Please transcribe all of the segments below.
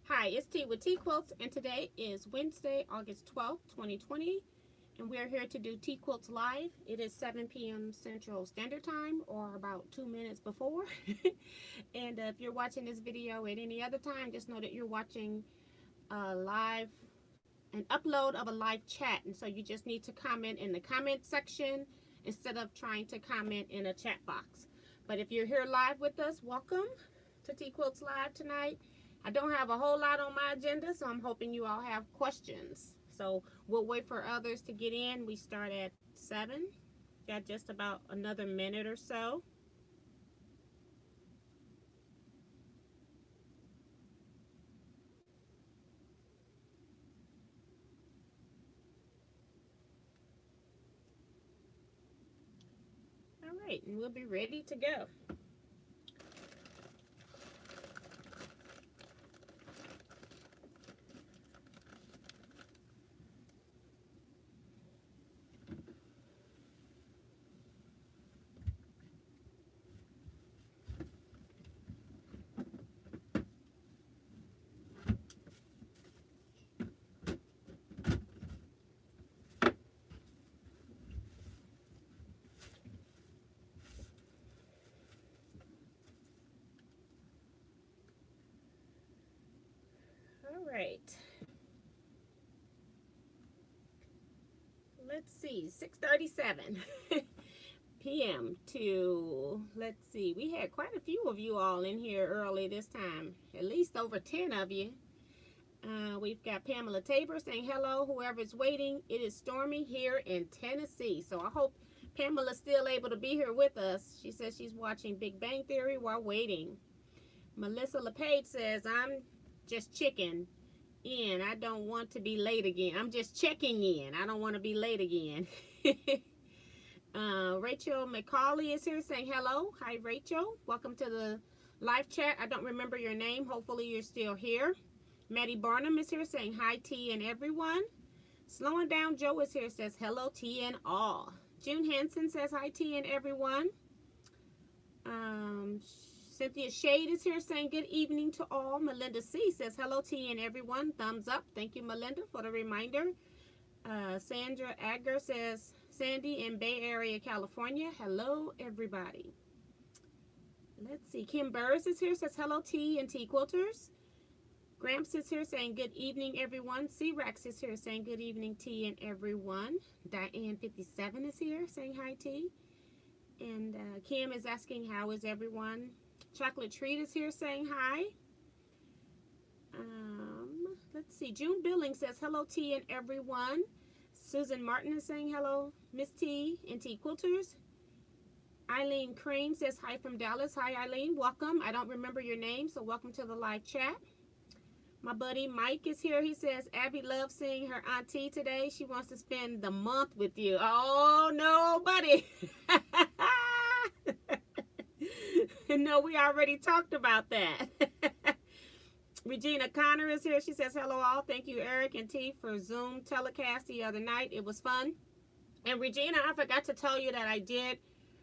Hi, it's T with Teaquilts, and today is Wednesday, August 12th, 2020, and we're here to do Teaquilts Live. It is 7 p.m. Central Standard Time, or about 2 minutes before. And if you're watching this video at any other time, just know that you're watching an upload of a live chat, and so you just need to comment in the comment section instead of trying to comment in a chat box. But if you're here live with us, welcome to Teaquilts Live tonight. I don't have a whole lot on my agenda, so I'm hoping you all have questions. So we'll wait for others to get in. We start at 7. Got just about another minute or so. All right, and we'll be ready to go. All right. Let's see, 6:37 p.m. to, let's see, we had quite a few of you all in here early this time, at least over 10 of you. We've got Pamela Tabor saying hello, whoever's waiting. It is stormy here in Tennessee, so I hope Pamela's still able to be here with us. She says she's watching Big Bang Theory while waiting. Melissa LePage says, I'm just checking in. I don't want to be late again. I'm just checking in. I don't want to be late again. Rachel McCauley is here saying hello. Hi, Rachel. Welcome to the live chat. I don't remember your name. Hopefully you're still here. Maddie Barnum is here saying hi, T and everyone. Slowing Down Joe is here, says hello, T and all. June Hansen says hi, T and everyone. Cynthia Shade is here saying good evening to all. Melinda C says hello, T and everyone. Thumbs up. Thank you, Melinda, for the reminder. Sandra Agger says Sandy in Bay Area, California. Hello, everybody. Let's see. Kim Burris is here, says hello, T and T Quilters. Gramps is here saying good evening, everyone. C-Rex is here saying good evening, T and everyone. Diane57 is here saying hi, T. And Kim is asking how is everyone. Chocolate Treat is here saying hi. Let's see. June Billing says hello, T and everyone. Susan Martin is saying hello, Miss T and T Quilters. Eileen Crane says hi from Dallas. Hi, Eileen. Welcome. I don't remember your name, so welcome to the live chat. My buddy Mike is here. He says, Abby loves seeing her auntie today. She wants to spend the month with you. Oh, no, buddy. No, we already talked about that. Regina Connor is here. She says, hello, all. Thank you, Eric and T, for Zoom telecast the other night. It was fun. And Regina, I forgot to tell you that I did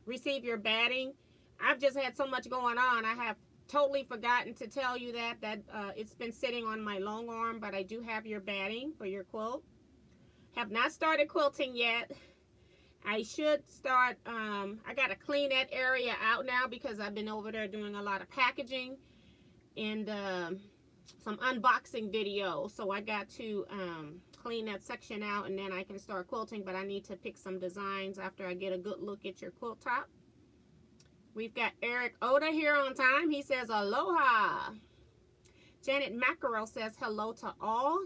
receive your batting. I've just had so much going on. I have totally forgotten to tell you that it's been sitting on my long arm, but I do have your batting for your quilt. Have not started quilting yet. I should start. I got to clean that area out now because I've been over there doing a lot of packaging and some unboxing videos, so I got to clean that section out, and then I can start quilting. But I need to pick some designs after I get a good look at your quilt top. We've got Eric Oda here on time. He says, aloha. Janet Mackerel says, hello to all.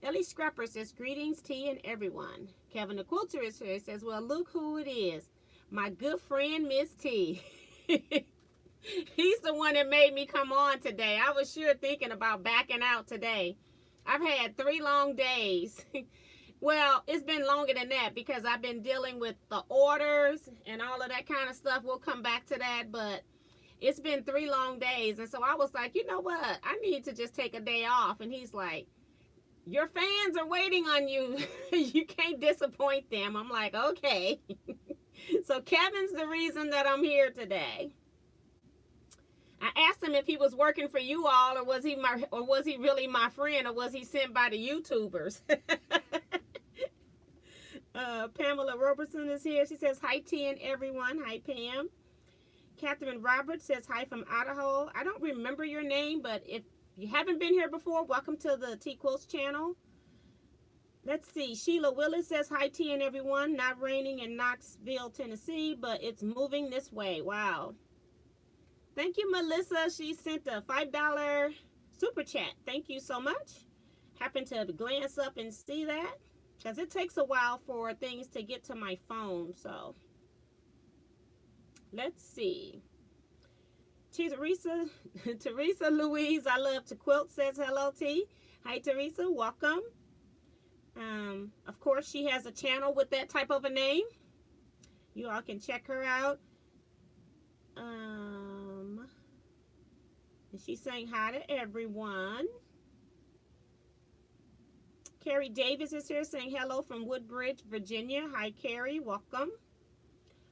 Ellie Scrapper says, greetings, T and everyone. Kevin the Quilter is here. He says, well, look who it is. My good friend, Miss T. He's the one that made me come on today. I was sure thinking about backing out today. I've had 3 long days. Well, it's been longer than that because I've been dealing with the orders and all of that kind of stuff. We'll come back to that, but it's been 3 long days. And so I was like, you know what? I need to just take a day off. And he's like, your fans are waiting on you. You can't disappoint them. I'm like, okay. So Kevin's the reason that I'm here today. I asked him if he was working for you all, or was he really my friend, or was he sent by the YouTubers? Pamela Robertson is here. She says, hi, T and everyone. Hi, Pam. Catherine Roberts says, hi from Idaho. I don't remember your name, but if you haven't been here before, welcome to the Teaquilts channel. Let's see. Sheila Willis says, hi, T and everyone. Not raining in Knoxville, Tennessee, but it's moving this way. Wow. Thank you, Melissa. She sent a $5 super chat. Thank you so much. Happened to glance up and see that, because it takes a while for things to get to my phone. So let's see. Teresa Louise, I love to quilt, says hello, T. Hi, Teresa. Welcome. Of course, she has a channel with that type of a name. You all can check her out. And she's saying hi to everyone. Carrie Davis is here saying hello from Woodbridge, Virginia. Hi, Carrie. Welcome.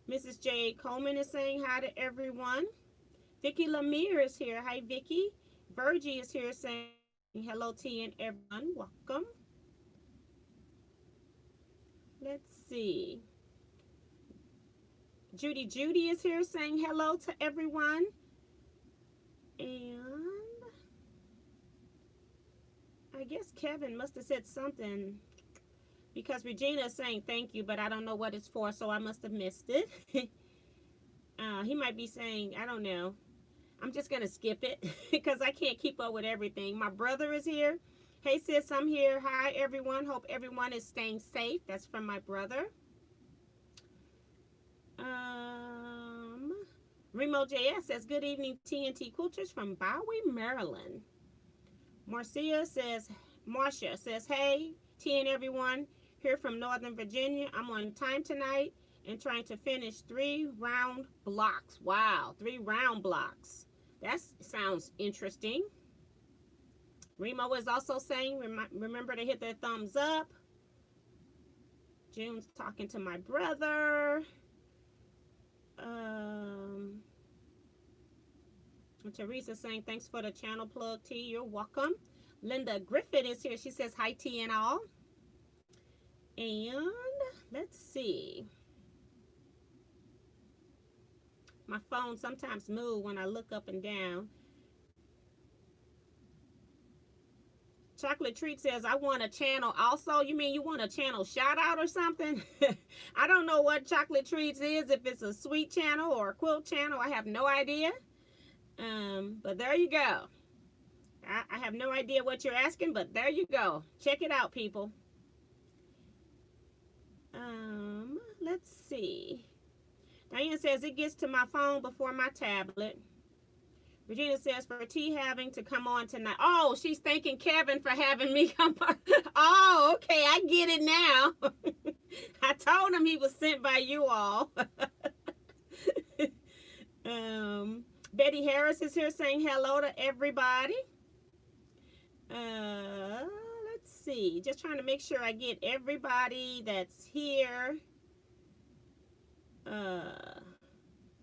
Mrs. J. Coleman is saying hi to everyone. Vicki Lemire is here. Hi, Vicki. Virgie is here saying hello, T and everyone. Welcome. Let's see. Judy is here saying hello to everyone. And I guess Kevin must have said something, because Regina is saying thank you, but I don't know what it's for, so I must have missed it. He might be saying, I don't know. I'm just going to skip it because I can't keep up with everything. My brother is here. Hey, sis, I'm here. Hi, everyone. Hope everyone is staying safe. That's from my brother. Remo JS says, good evening, TNT Quilters from Bowie, Maryland. Marcia says, hey, T and everyone, here from Northern Virginia. I'm on time tonight and trying to finish 3 round blocks. Wow, 3 round blocks. That sounds interesting. Remo is also saying, remember to hit that thumbs up. June's talking to my brother. Teresa saying, thanks for the channel plug, T. You're welcome. Linda Griffith is here. She says, hi, T and all. And let's see. My phone sometimes moves when I look up and down. Chocolate Treat says, I want a channel also. You mean you want a channel shout out or something? I don't know what Chocolate Treats is, if it's a sweet channel or a quilt channel. I have no idea. But there you go. I have no idea what you're asking, but there you go. Check it out, people. Let's see. Diane says, it gets to my phone before my tablet. Regina says, for T having to come on tonight. Oh, she's thanking Kevin for having me come on. Oh, okay, I get it now. I told him he was sent by you all. Betty Harris is here saying hello to everybody. Let's see. Just trying to make sure I get everybody that's here.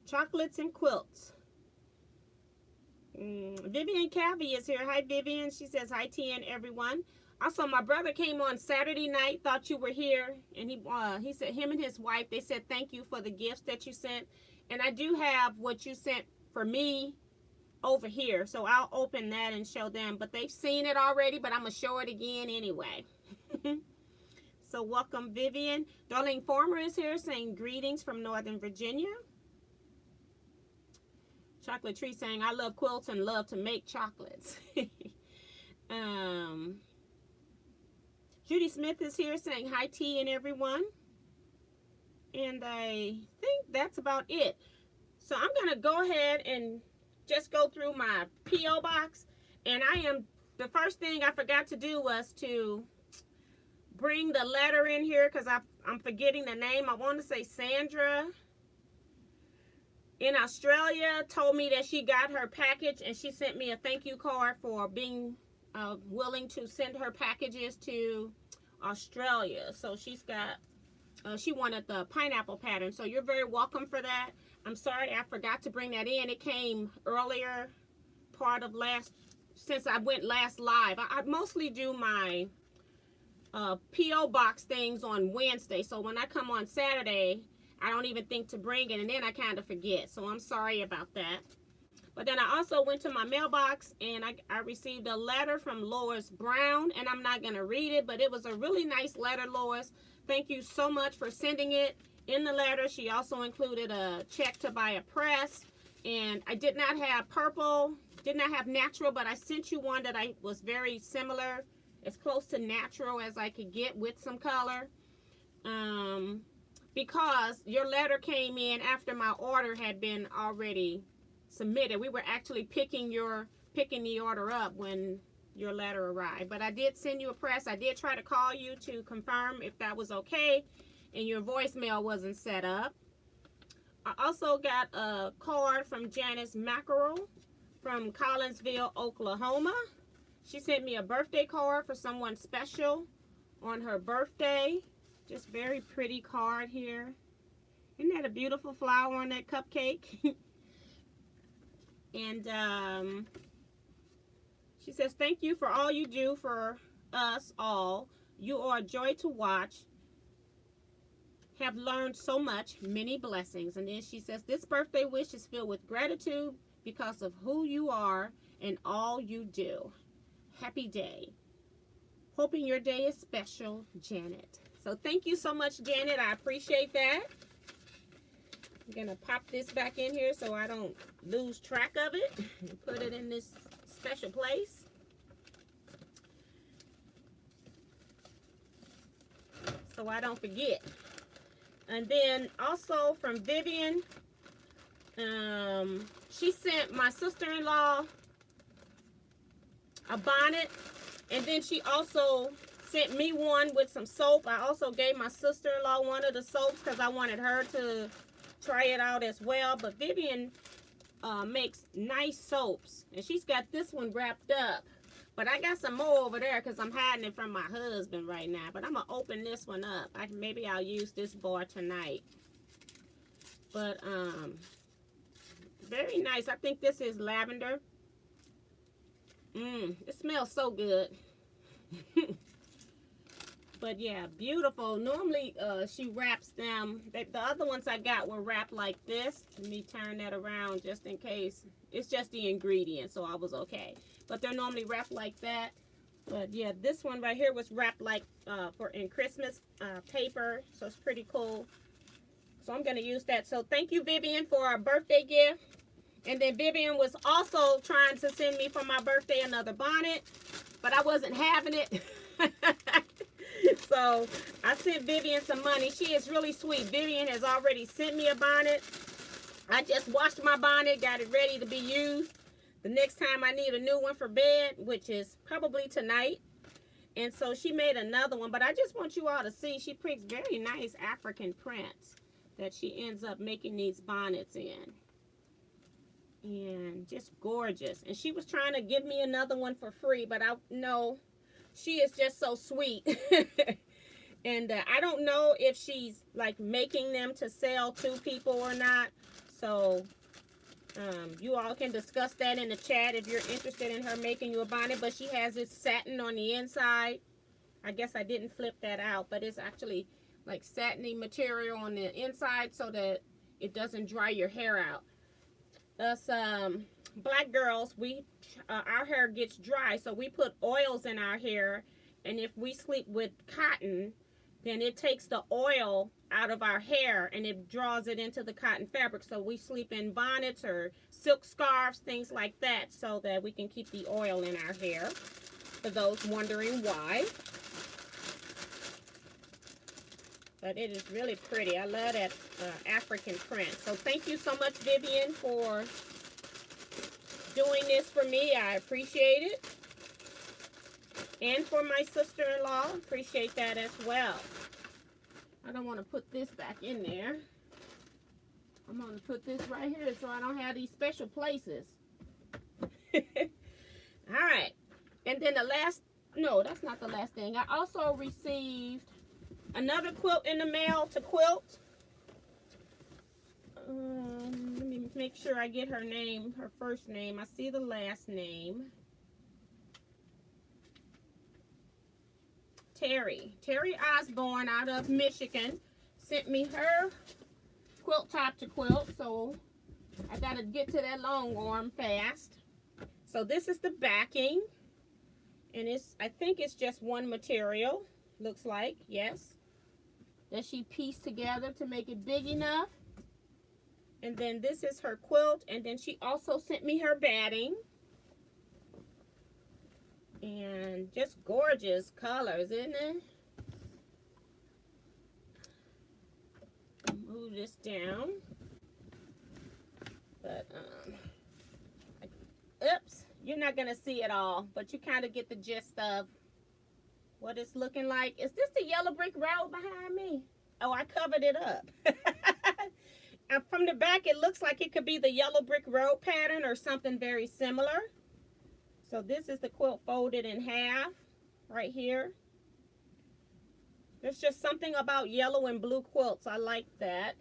Chocolates and quilts. Vivian Cavi is here. Hi, Vivian. She says, hi, T and everyone. Also, my brother came on Saturday night, thought you were here, and he said him and his wife, they said thank you for the gifts that you sent. And I do have what you sent for me over here, so I'll open that and show them. But they've seen it already, but I'm going to show it again anyway. So welcome, Vivian. Darlene Former is here saying greetings from Northern Virginia. Chocolate Tree saying, I love quilts and love to make chocolates. Judy Smith is here saying hi, T and everyone. And I think that's about it. So I'm going to go ahead and just go through my P.O. box. And the first thing I forgot to do was to bring the letter in here, because I'm forgetting the name. I want to say Sandra in Australia told me that she got her package, and she sent me a thank you card for being willing to send her packages to Australia. So she's got, she wanted the pineapple pattern. So you're very welcome for that. I'm sorry, I forgot to bring that in. It came earlier, part of since I went last live. I mostly do my P.O. box things on Wednesday. So when I come on Saturday, I don't even think to bring it, and then I kind of forget. So I'm sorry about that. But then I also went to my mailbox, and I received a letter from Lois Brown, and I'm not going to read it, but it was a really nice letter, Lois. Thank you so much for sending it. In the letter, she also included a check to buy a press, and I did not have purple, did not have natural, but I sent you one that was very similar, as close to natural as I could get with some color, because your letter came in after my order had been already submitted. We were actually picking the order up when your letter arrived. But I did send you a press. I did try to call you to confirm if that was okay, and your voicemail wasn't set up. I also got a card from Janice Mackerel from Collinsville, Oklahoma. She sent me a birthday card for someone special on her birthday. Just very pretty card here. Isn't that a beautiful flower on that cupcake? And she says, thank you for all you do for us all. You are a joy to watch. Have learned so much. Many blessings. And then she says, this birthday wish is filled with gratitude because of who you are and all you do. Happy day. Hoping your day is special, Janet. So thank you so much, Janet. I appreciate that. I'm going to pop this back in here so I don't lose track of it and put it in this special place. So I don't forget. And then also from Vivian, she sent my sister-in-law a bonnet, and then she also sent me one with some soap. I also gave my sister-in-law one of the soaps because I wanted her to try it out as well. But Vivian makes nice soaps, and she's got this one wrapped up, but I got some more over there because I'm hiding it from my husband right now. But I'm gonna open this one up. Maybe I'll use this bar tonight. But very nice. I think this is lavender. It smells so good. But yeah, beautiful. Normally she wraps them. The other ones I got were wrapped like this. Let me turn that around just in case. It's just the ingredients, so I was okay. But they're normally wrapped like that. But yeah, this one right here was wrapped like in Christmas paper, so it's pretty cool. So I'm gonna use that. So thank you, Vivian, for our birthday gift. And then Vivian was also trying to send me for my birthday another bonnet, but I wasn't having it. So I sent Vivian some money. She is really sweet. Vivian has already sent me a bonnet. I just washed my bonnet, got it ready to be used the next time I need a new one for bed, which is probably tonight. And so she made another one, but I just want you all to see she picks very nice African prints that she ends up making these bonnets in. And just gorgeous. And she was trying to give me another one for free, but I know she is just so sweet. And I don't know if she's like making them to sell to people or not. So you all can discuss that in the chat if you're interested in her making you a bonnet. But she has it satin on the inside. I guess I didn't flip that out, but it's actually like satiny material on the inside so that it doesn't dry your hair out. Us black girls, our hair gets dry, so we put oils in our hair, and if we sleep with cotton, then it takes the oil out of our hair and it draws it into the cotton fabric. So we sleep in bonnets or silk scarves, things like that, so that we can keep the oil in our hair, for those wondering why. But it is really pretty. I love that African print. So thank you so much, Vivian, for doing this for me. I appreciate it. And for my sister-in-law, appreciate that as well. I don't want to put this back in there. I'm going to put this right here so I don't have these special places. All right. And then the last, no, that's not the last thing. I also received another quilt in the mail to quilt. make sure I get her name, her first name. I see the last name. Terry Osborne out of Michigan sent me her quilt top to quilt, so I gotta get to that long arm fast. So this is the backing, and I think it's just one material, looks like, yes, that she pieced together to make it big enough. And then this is her quilt, and then she also sent me her batting. And just gorgeous colors, isn't it? Move this down. But, oops, you're not going to see it all, but you kind of get the gist of what it's looking like. Is this the yellow brick road behind me? Oh, I covered it up. And from the back, it looks like it could be the yellow brick road pattern or something very similar. So this is the quilt folded in half right here. There's just something about yellow and blue quilts. I like that.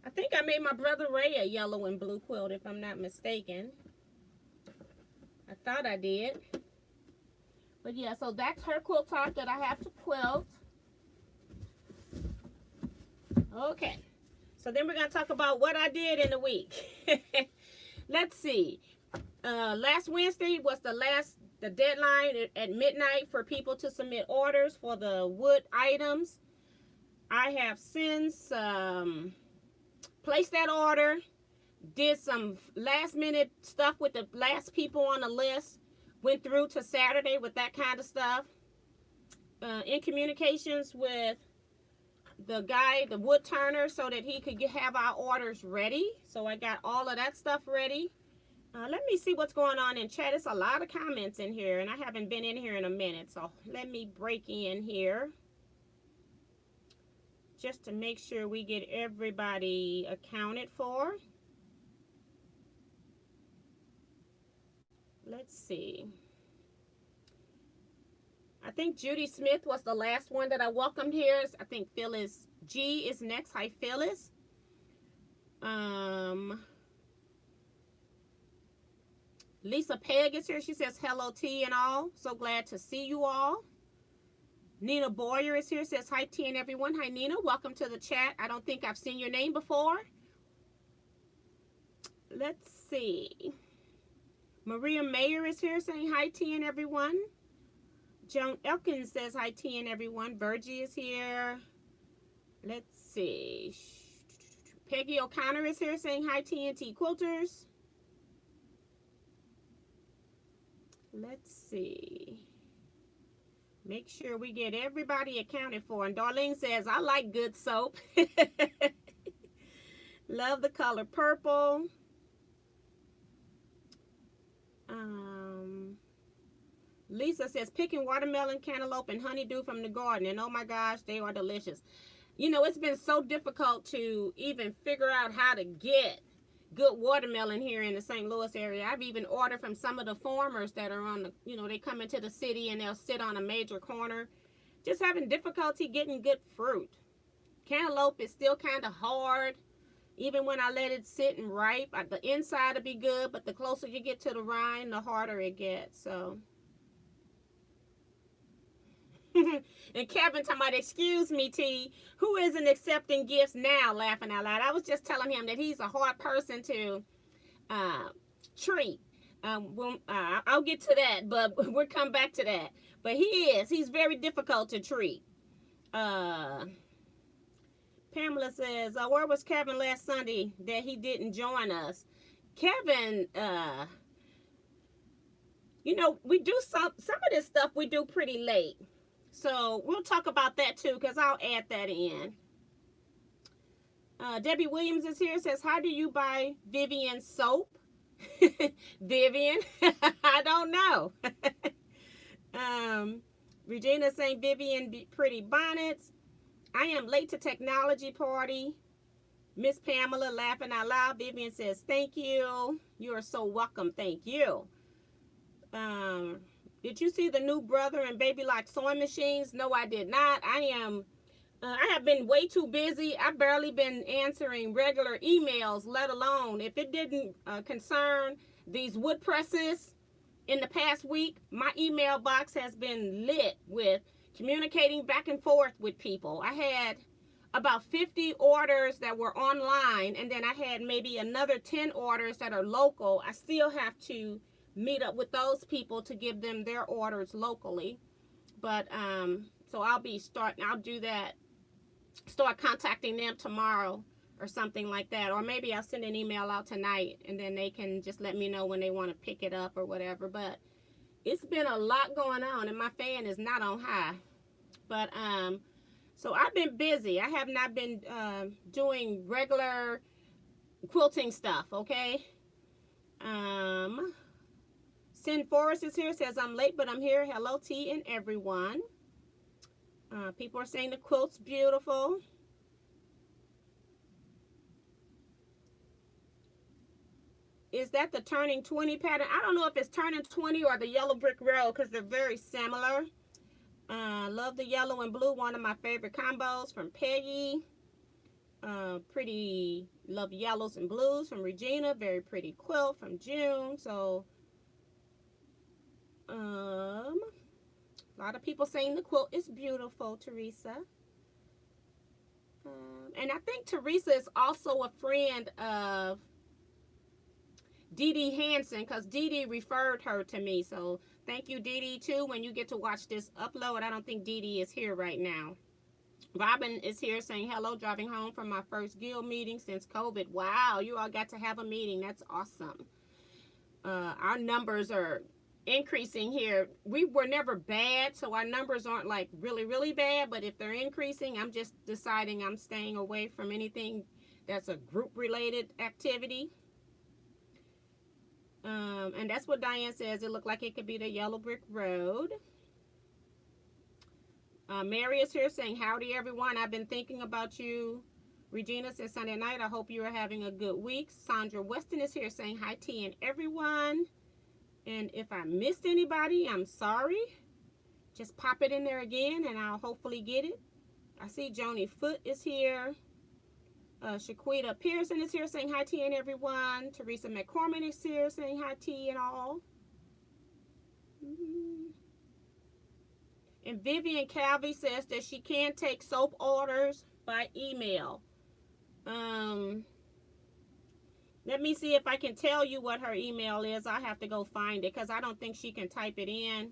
I think I made my brother Ray a yellow and blue quilt, if I'm not mistaken. I thought I did. But yeah, so that's her quilt top that I have to quilt. Okay. So then we're going to talk about what I did in the week. Let's see. Last Wednesday was the deadline at midnight for people to submit orders for the wood items. I have since placed that order, did some last minute stuff with the last people on the list, went through to Saturday with that kind of stuff, in communications with the guy, the wood turner, so that he could have our orders ready. So I got all of that stuff ready. Let me see what's going on in chat. It's a lot of comments in here, and I haven't been in here in a minute. So let me break in here just to make sure we get everybody accounted for. Let's see. I think Judy Smith was the last one that I welcomed here. I think Phyllis G is next. Hi, Phyllis. Lisa Peg is here. She says hello, T and all. So glad to see you all. Nina Boyer is here. Says hi, T and everyone. Hi, Nina. Welcome to the chat. I don't think I've seen your name before. Let's see. Maria Mayer is here saying hi, T and everyone. Joan Elkins says hi, T and everyone. Virgie is here. Let's see. Peggy O'Connor is here saying hi, T and T Quilters. Let's see. Make sure we get everybody accounted for. And Darlene says, I like good soap. Love the color purple. Lisa says, picking watermelon, cantaloupe, and honeydew from the garden. And oh my gosh, they are delicious. You know, it's been so difficult to even figure out how to get good watermelon here in the St. Louis area. I've even ordered from some of the farmers that are on the, you know, they come into the city and they'll sit on a major corner. Just having difficulty getting good fruit. Cantaloupe is still kind of hard. Even when I let it sit and ripe, the inside will be good, but the closer you get to the rind, the harder it gets. So. And Kevin talking about, excuse me, T, who isn't accepting gifts now, laughing out loud. I was just telling him that he's a hard person to treat. I'll get to that, but we'll come back to that. But he's very difficult to treat. Pamela says, where was Kevin last Sunday that he didn't join us? Kevin, you know, we do some of this stuff we do pretty late. So we'll talk about that too, because I'll add that in. Debbie Williams is here, says, how do you buy Vivian soap? Vivian, I don't know. Regina saying, Vivian pretty bonnets. I am late to technology party. Miss Pamela laughing out loud. Vivian says, thank you. You are so welcome. Thank you. Did you see the new Brother and Baby Lock sewing machines? No, I did not. I am I have been way too busy. I've barely been answering regular emails, let alone if it didn't concern these wood presses in the past week. My email box has been lit with communicating back and forth with people. I had about 50 orders that were online, and then I had maybe another 10 orders that are local. I still have to meet up with those people to give them their orders locally. But so I'll do that, start contacting them tomorrow or something like that. Or maybe I'll send an email out tonight and then they can just let me know when they want to pick it up or whatever. But it's been a lot going on and my fan is not on high. But so I've been busy. I have not been doing regular quilting stuff, okay? Sin Forrest is here, says I'm late, but I'm here. Hello, T and everyone. People are saying the quilt's beautiful. Is that the turning 20 pattern? I don't know if it's turning 20 or the yellow brick road because they're very similar. Love the yellow and blue, one of my favorite combos from Peggy. Pretty love yellows and blues from Regina. Very pretty quilt from June. So a lot of people saying the quilt is beautiful, Teresa. And I think Teresa is also a friend of Dee Dee Hansen because Dee Dee referred her to me. So thank you, Dee Dee, too, when you get to watch this upload. I don't think Dee Dee is here right now. Robin is here saying hello, driving home from my first guild meeting since COVID. Wow, you all got to have a meeting. That's awesome. Our numbers are increasing here. We were never bad, so our numbers aren't like really, really bad. But if they're increasing, I'm just deciding I'm staying away from anything that's a group-related activity. And that's what Diane says. It looked like it could be the yellow brick road. Mary is here saying, howdy, everyone. I've been thinking about you. Regina says, Sunday night, I hope you are having a good week. Sandra Weston is here saying, hi, T and everyone. And if I missed anybody, I'm sorry. Just pop it in there again, and I'll hopefully get it. I see Joni Foot is here. Shaquita Pearson is here saying, hi, T and everyone. Teresa McCormick is here saying, hi, T and all. And Vivian Calvey says that she can take soap orders by email. Let me see if I can tell you what her email is. I have to go find it because I don't think she can type it in.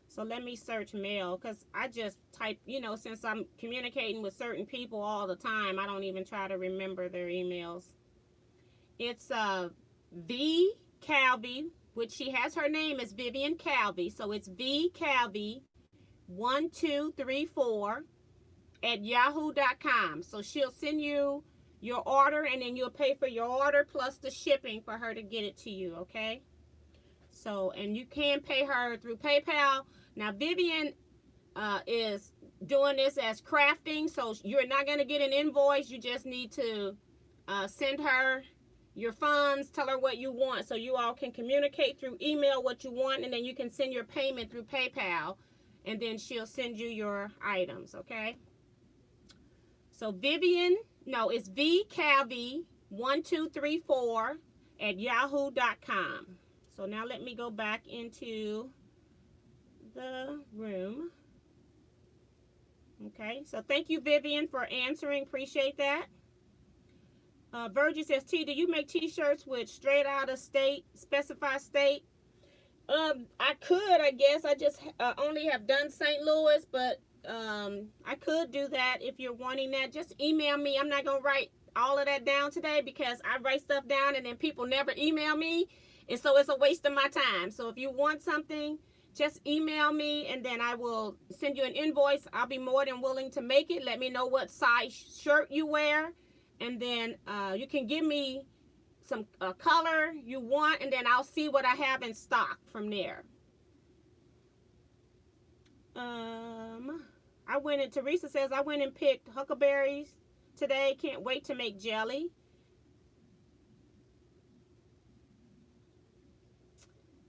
So let me search mail because I just type, you know, since I'm communicating with certain people all the time, I don't even try to remember their emails. It's V Calvey, which she has her name as Vivian Calvey. So it's V Calvey 1234 at yahoo.com. So she'll send you your order and then you'll pay for your order plus the shipping for her to get it to you, okay? So, and you can pay her through PayPal. Now, Vivian is doing this as crafting, so you're not going to get an invoice. You just need to send her your funds, tell her what you want, so you all can communicate through email what you want, and then you can send your payment through PayPal, and then she'll send you your items, okay? So it's vcalvey1234 at yahoo.com. So now let me go back into the room. Okay, so thank you, Vivian, for answering. Appreciate that. Virgie says, T, do you make t-shirts with straight out of state, specified state? I could, I guess. I just only have done St. Louis, but I could do that if you're wanting that. Just email me. I'm not going to write all of that down today because I write stuff down and then people never email me. And so it's a waste of my time. So if you want something, just email me and then I will send you an invoice. I'll be more than willing to make it. Let me know what size shirt you wear. And then you can give me some color you want, and then I'll see what I have in stock from there. Teresa says, I went and picked huckleberries today. Can't wait to make jelly.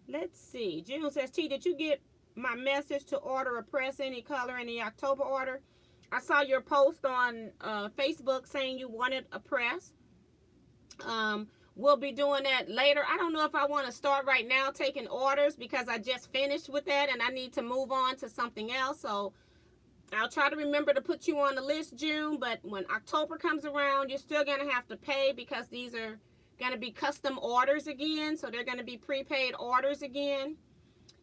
Let's see. June says, T, did you get my message to order a press any color in the October order? I saw your post on Facebook saying you wanted a press. We'll be doing that later. I don't know if I want to start right now taking orders because I just finished with that and I need to move on to something else. So I'll try to remember to put you on the list, June, but when October comes around, you're still going to have to pay because these are going to be custom orders again. So they're going to be prepaid orders again.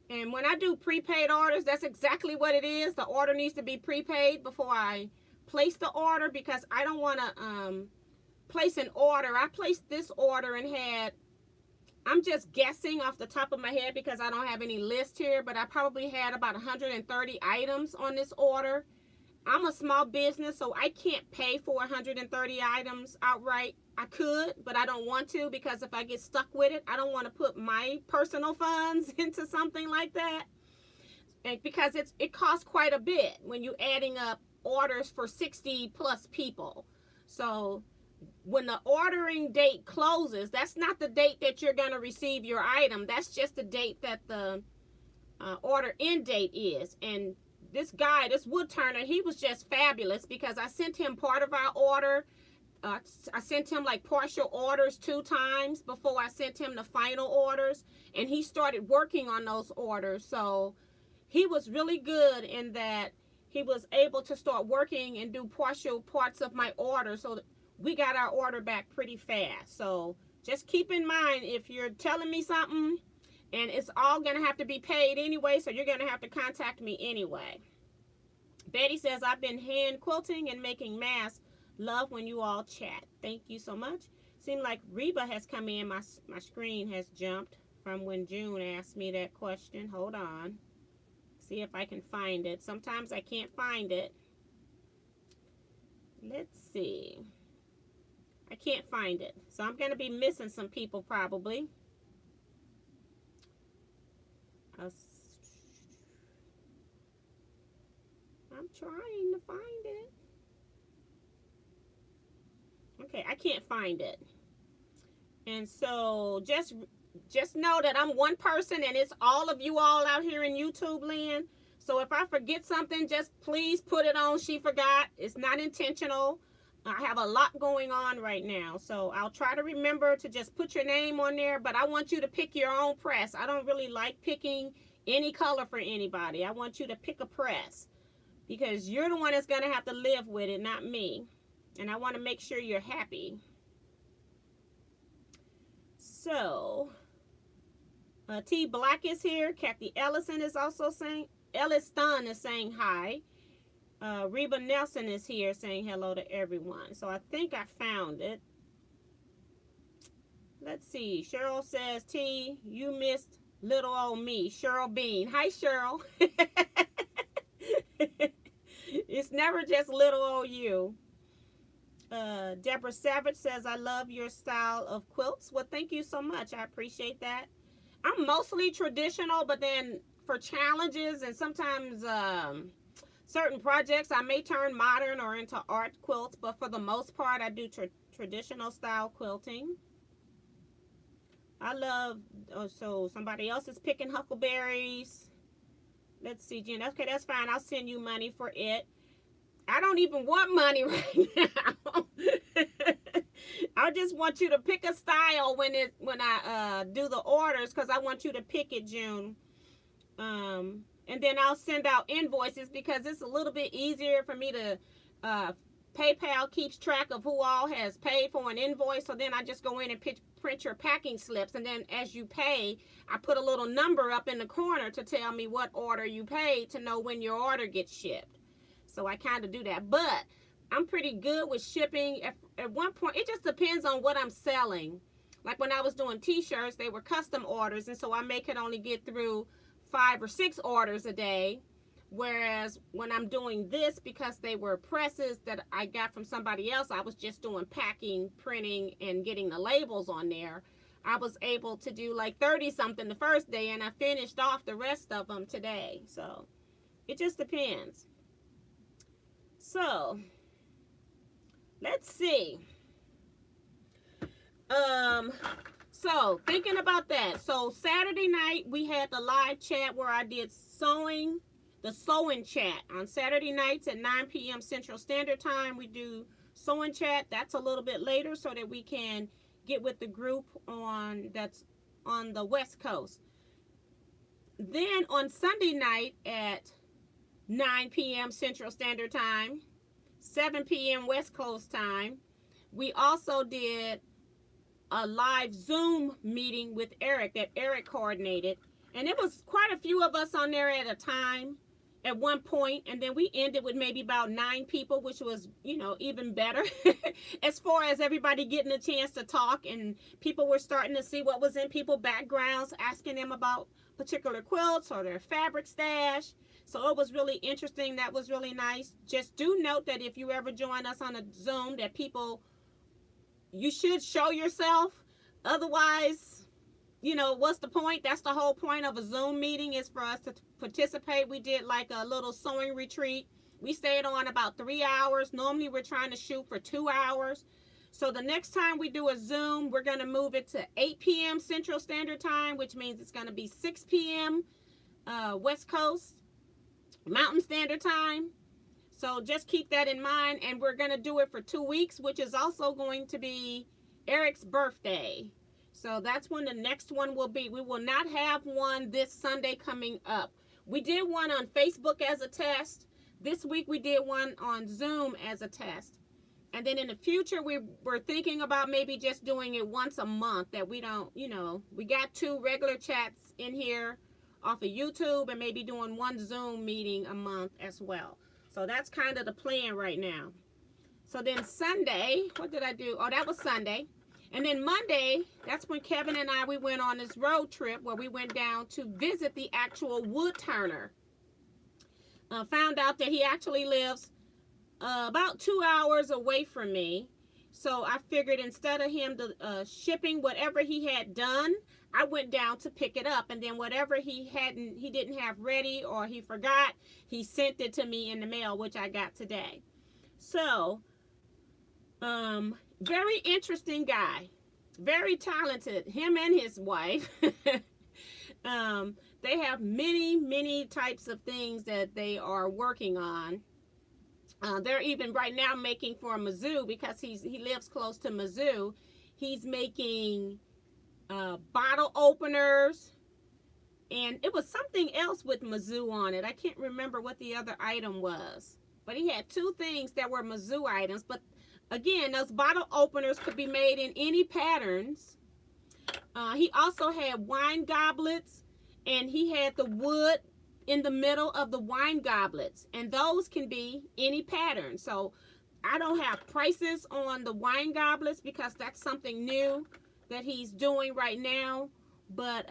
And when I do prepaid orders, that's exactly what it is. The order needs to be prepaid before I place the order because I don't want to place an order. I placed this order and had, I'm just guessing off the top of my head because I don't have any list here, but I probably had about 130 items on this order. I'm a small business, so I can't pay for 130 items outright. I could, but I don't want to because if I get stuck with it, I don't want to put my personal funds into something like that. And because it costs quite a bit when you're adding up orders for 60 plus people. So when the ordering date closes, that's not the date that you're going to receive your item. That's just the date that the order end date is. And this guy, this wood turner, he was just fabulous because I sent him part of our order. I sent him like partial orders 2 times before I sent him the final orders. And he started working on those orders. So he was really good in that he was able to start working and do partial parts of my order. So we got our order back pretty fast. So just keep in mind, if you're telling me something and it's all going to have to be paid anyway, so you're going to have to contact me anyway. Betty says, I've been hand quilting and making masks. Love when you all chat. Thank you so much. Seems like Reba has come in. My screen has jumped from when June asked me that question. Hold on. See if I can find it. Sometimes I can't find it. Let's see. I can't find it. So I'm going to be missing some people probably. I'm trying to find it. Okay, I can't find it. And so just know that I'm one person and it's all of you all out here in YouTube land. So if I forget something, just please put it on She Forgot. It's not intentional. I have a lot going on right now. So I'll try to remember to just put your name on there. But I want you to pick your own press. I don't really like picking any color for anybody. I want you to pick a press because you're the one that's going to have to live with it, not me. And I want to make sure you're happy. So, T Black is here. Kathy Ellison is also saying, Ellis Dunn is saying hi. Reba Nelson is here saying hello to everyone. So I think I found it. Let's see. Cheryl says, T, you missed little old me. Cheryl Bean. Hi, Cheryl. It's never just little old you. Deborah Savage says, I love your style of quilts. Well, thank you so much. I appreciate that. I'm mostly traditional, but then for challenges and sometimes certain projects, I may turn modern or into art quilts, but for the most part, I do traditional style quilting. I love, oh, so somebody else is picking huckleberries. Let's see, Jen. Okay, that's fine. I'll send you money for it. I don't even want money right now. I just want you to pick a style when I do the orders, because I want you to pick it, June. And then I'll send out invoices because it's a little bit easier for me to, PayPal keeps track of who all has paid for an invoice. So then I just go in and print your packing slips. And then as you pay, I put a little number up in the corner to tell me what order you paid to know when your order gets shipped. So I kind of do that. But I'm pretty good with shipping. At one point, it just depends on what I'm selling. Like when I was doing t-shirts, they were custom orders. And so I may could only get through 5 or 6 orders a day. Whereas when I'm doing this, because they were presses that I got from somebody else, I was just doing packing, printing, and getting the labels on there. I was able to do like 30 something the first day, and I finished off the rest of them today. So it just depends. So let's see. So thinking about that. So Saturday night we had the live chat where I did sewing, the sewing chat. On Saturday nights at 9 p.m. Central Standard Time, we do sewing chat. That's a little bit later so that we can get with the group that's on the West Coast. Then on Sunday night at 9 p.m. Central Standard Time, 7 p.m. West Coast time, we also did a live Zoom meeting with Eric that Eric coordinated. And it was quite a few of us on there at a time at one point, and then we ended with maybe about 9 people, which was, you know, even better as far as everybody getting a chance to talk, and people were starting to see what was in people's backgrounds, asking them about particular quilts or their fabric stash. So it was really interesting. That was really nice. Just do note that if you ever join us on a Zoom, that you should show yourself. Otherwise, you know, what's the point? That's the whole point of a Zoom meeting, is for us to participate. We did like a little sewing retreat. We stayed on about 3 hours. Normally we're trying to shoot for 2 hours. So the next time we do a Zoom, we're going to move it to 8 p.m. Central Standard Time, which means it's going to be 6 p.m. West Coast Mountain Standard Time. So just keep that in mind. And we're going to do it for 2 weeks, which is also going to be Eric's birthday. So that's when the next one will be. We will not have one this Sunday coming up. We did one on Facebook as a test. This week we did one on Zoom as a test. And then in the future, we were thinking about maybe just doing it once a month, that we don't, you know, we got 2 regular chats in here off of YouTube, and maybe doing 1 Zoom meeting a month as well. So that's kind of the plan right now. So then Sunday, what did I do? Oh, that was Sunday. And then Monday, that's when Kevin and we went on this road trip where we went down to visit the actual wood turner. Found out that he actually lives about 2 hours away from me. So I figured instead of him shipping whatever he had done, I went down to pick it up. And then whatever he didn't have ready or he forgot, he sent it to me in the mail, which I got today. So, very interesting guy, very talented, him and his wife. They have many types of things that they are working on. They're even right now making for Mizzou, because he lives close to Mizzou. He's making bottle openers, and it was something else with Mizzou on it. I can't remember what the other item was, but he had 2 things that were Mizzou items. But again, those bottle openers could be made in any patterns. He also had wine goblets, and he had the wood in the middle of the wine goblets, and those can be any pattern. So I don't have prices on the wine goblets because that's something new that he's doing right now. But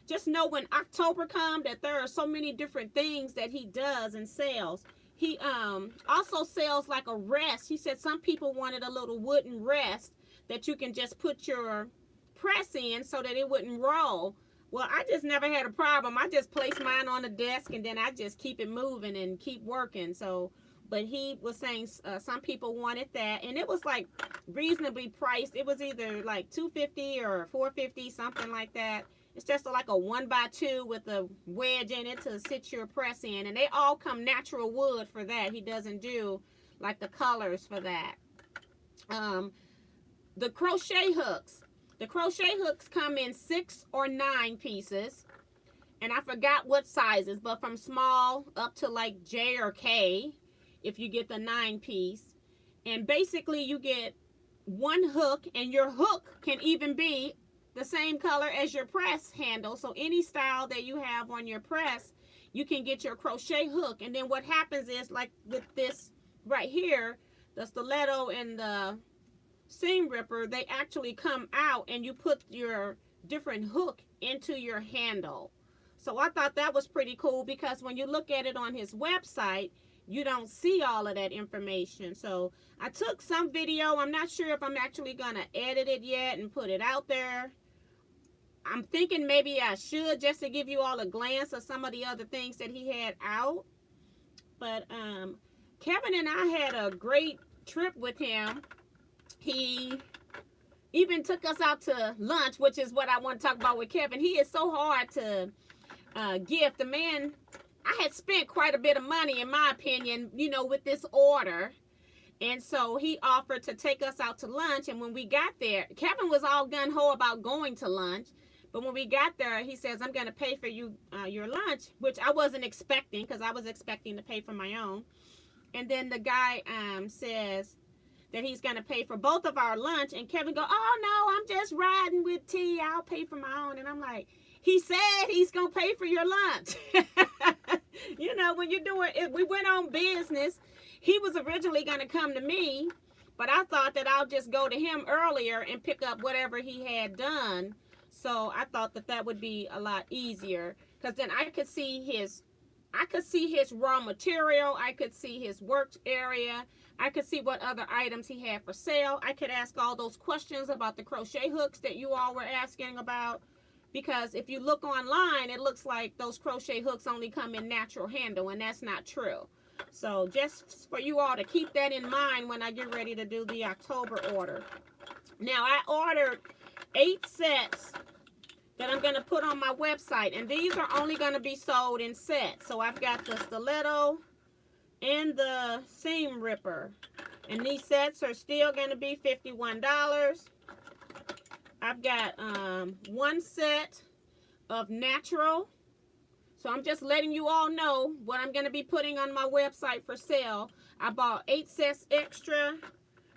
just know when October comes that there are so many different things that he does and sells. He also sells like a rest. He said some people wanted a little wooden rest that you can just put your press in so that it wouldn't roll. Well, I just never had a problem. I just place mine on the desk, and then I just keep it moving and keep working. So, but he was saying some people wanted that, and it was like reasonably priced. It was either like $250 or $450, something like that. It's just like a 1x2 with a wedge in it to sit your press in, and they all come natural wood for that. He doesn't do like the colors for that. The crochet hooks. The crochet hooks come in 6 or 9 pieces, and I forgot what sizes, but from small up to like J or K if you get the 9-piece. And basically you get 1 hook, and your hook can even be the same color as your press handle. So any style that you have on your press, you can get your crochet hook. And then what happens is, like with this right here, the stiletto and the seam ripper, they actually come out, and you put your different hook into your handle. So I thought that was pretty cool, because when you look at it on his website, you don't see all of that information. So I took some video. I'm not sure if I'm actually gonna edit it yet and put it out there. I'm thinking maybe I should, just to give you all a glance of some of the other things that he had out. But Kevin and I had a great trip with him. He even took us out to lunch, which is what I want to talk about with Kevin. He is so hard to gift. The man, I had spent quite a bit of money, in my opinion, you know, with this order. And so he offered to take us out to lunch. And when we got there, Kevin was all gung-ho about going to lunch. But when we got there, he says, I'm going to pay for you your lunch, which I wasn't expecting, because I was expecting to pay for my own. And then the guy says that he's going to pay for both of our lunch. And Kevin go, oh, no, I'm just riding with T. I'll pay for my own. And I'm like, he said he's going to pay for your lunch. You know, when you're doing it, we went on business. He was originally going to come to me, but I thought that I'll just go to him earlier and pick up whatever he had done. So I thought that that would be a lot easier, because then I could see his raw material. I could see his work area. I could see what other items he had for sale. I could ask all those questions about the crochet hooks that you all were asking about. Because if you look online, it looks like those crochet hooks only come in natural handle, and that's not true. So just for you all to keep that in mind when I get ready to do the October order. Now, I ordered 8 sets that I'm going to put on my website, and these are only going to be sold in sets. So I've got the stiletto and the seam ripper, and these sets are still going to be $51. I've got 1 set of natural. So I'm just letting you all know what I'm going to be putting on my website for sale. I bought 8 sets extra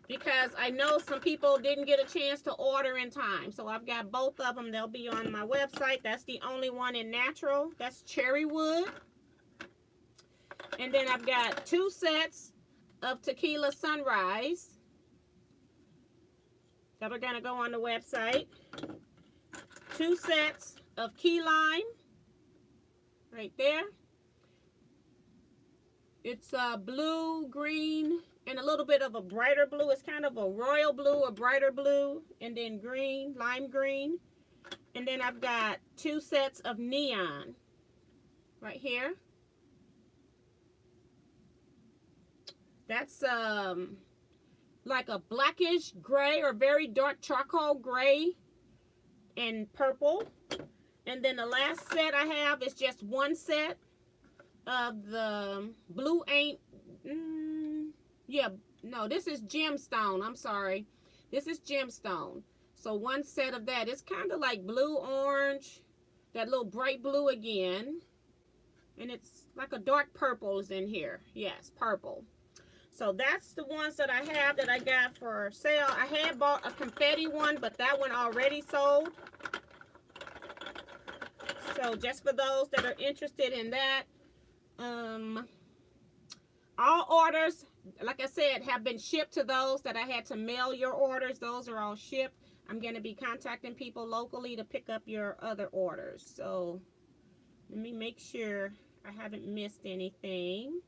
because I know some people didn't get a chance to order in time. So I've got both of them. They'll be on my website. That's the only one in natural. That's cherry wood. And then I've got 2 sets of Tequila Sunrise that are going to go on the website. 2 sets of key lime. Right there. It's blue, green, and a little bit of a brighter blue. It's kind of a royal blue, a brighter blue, and then green, lime green. And then I've got 2 sets of neon right here. That's like a blackish gray or very dark charcoal gray and purple. And then the last set I have is just 1 set of the blue this is gemstone. I'm sorry. This is gemstone. So 1 set of that. It's kind of like blue orange, that little bright blue again. And it's like a dark purple is in here. Yes, purple. So that's the ones that I have that I got for sale. I had bought a confetti one, but that one already sold. So just for those that are interested in that, all orders, like I said, have been shipped to those that I had to mail your orders. Those are all shipped. I'm going to be contacting people locally to pick up your other orders. So let me make sure I haven't missed anything.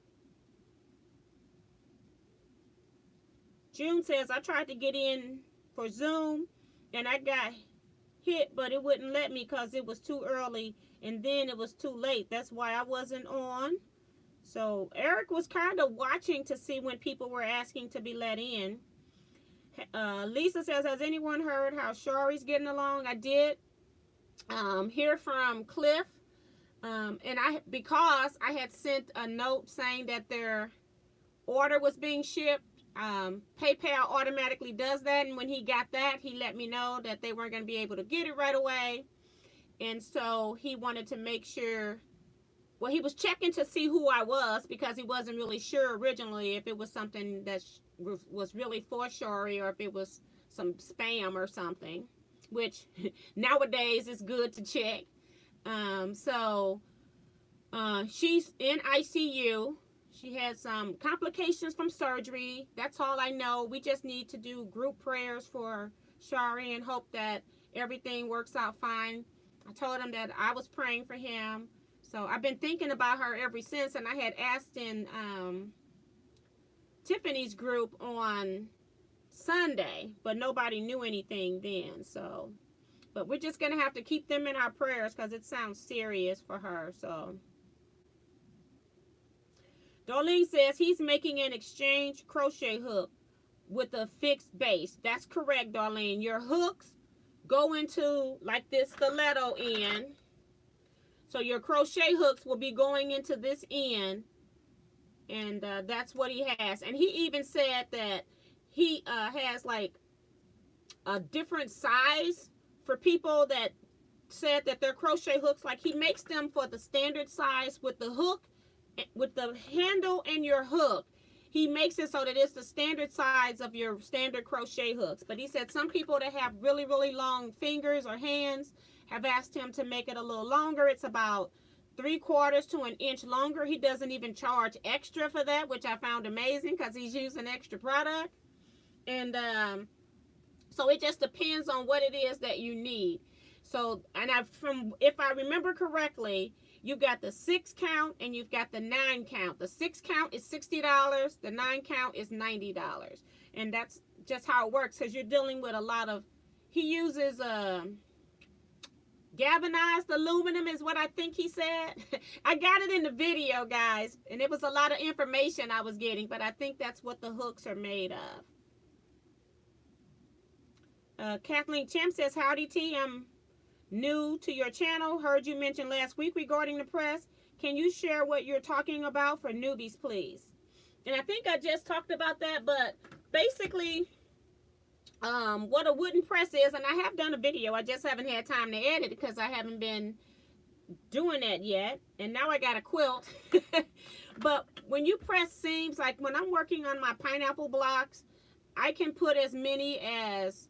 June says, I tried to get in for Zoom and I got hit, but it wouldn't let me because it was too early and then it was too late. That's why I wasn't on. So Eric was kind of watching to see when people were asking to be let in. Lisa says, has anyone heard how Shari's getting along? I did hear from Cliff, and because I had sent a note saying that their order was being shipped. PayPal automatically does that, and when he got that, he let me know that they weren't going to be able to get it right away. And so he wanted to make sure, well, he was checking to see who I was because he wasn't really sure originally if it was something that was really for Shari or if it was some spam or something, which nowadays is good to check. She's in ICU. She had some complications from surgery. That's all I know. We just need to do group prayers for Shari and hope that everything works out fine. I told him that I was praying for him. So I've been thinking about her ever since, and I had asked in Tiffany's group on Sunday, but nobody knew anything then. So, but we're just going to have to keep them in our prayers because it sounds serious for her. So Darlene says he's making an exchange crochet hook with a fixed base. That's correct, Darlene. Your hooks go into like this stiletto end. So your crochet hooks will be going into this end, and that's what he has. And he even said that he has like a different size for people that said that their crochet hooks, like he makes them for the standard size with the hook, with the handle and your hook. He makes it so that it's the standard size of your standard crochet hooks. But he said some people that have really, really long fingers or hands have asked him to make it a little longer. It's about 3/4 to an inch longer. He doesn't even charge extra for that, which I found amazing because he's using extra product. And so it just depends on what it is that you need. So, and if I remember correctly, you got the 6 count and you've got the 9 count. The 6 count is $60. The 9 count is $90. And that's just how it works, because you're dealing with a lot of, he uses galvanized aluminum is what I think he said. I got it in the video, guys, and it was a lot of information I was getting, but I think that's what the hooks are made of. Kathleen Champ says, howdy T, I'm new to your channel. Heard you mention last week regarding the press. Can you share what you're talking about for newbies, please? And I think I just talked about that, but basically what a wooden press is, and I have done a video, I just haven't had time to edit it because I haven't been doing that yet, and now I got a quilt. But when you press seams, like when I'm working on my pineapple blocks, I can put as many as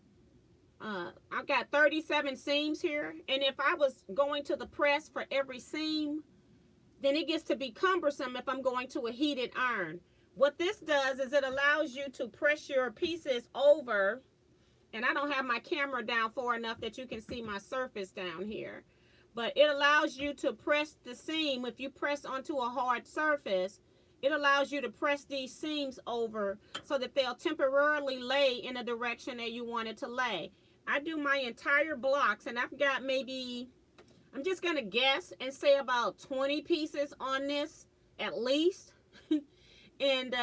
I've got 37 seams here, and if I was going to the press for every seam, then it gets to be cumbersome if I'm going to a heated iron. What this does is it allows you to press your pieces over, and I don't have my camera down far enough that you can see my surface down here, but it allows you to press the seam. If you press onto a hard surface, it allows you to press these seams over so that they'll temporarily lay in a direction that you want it to lay. I do my entire blocks, and I've got maybe, I'm just going to guess and say about 20 pieces on this at least. And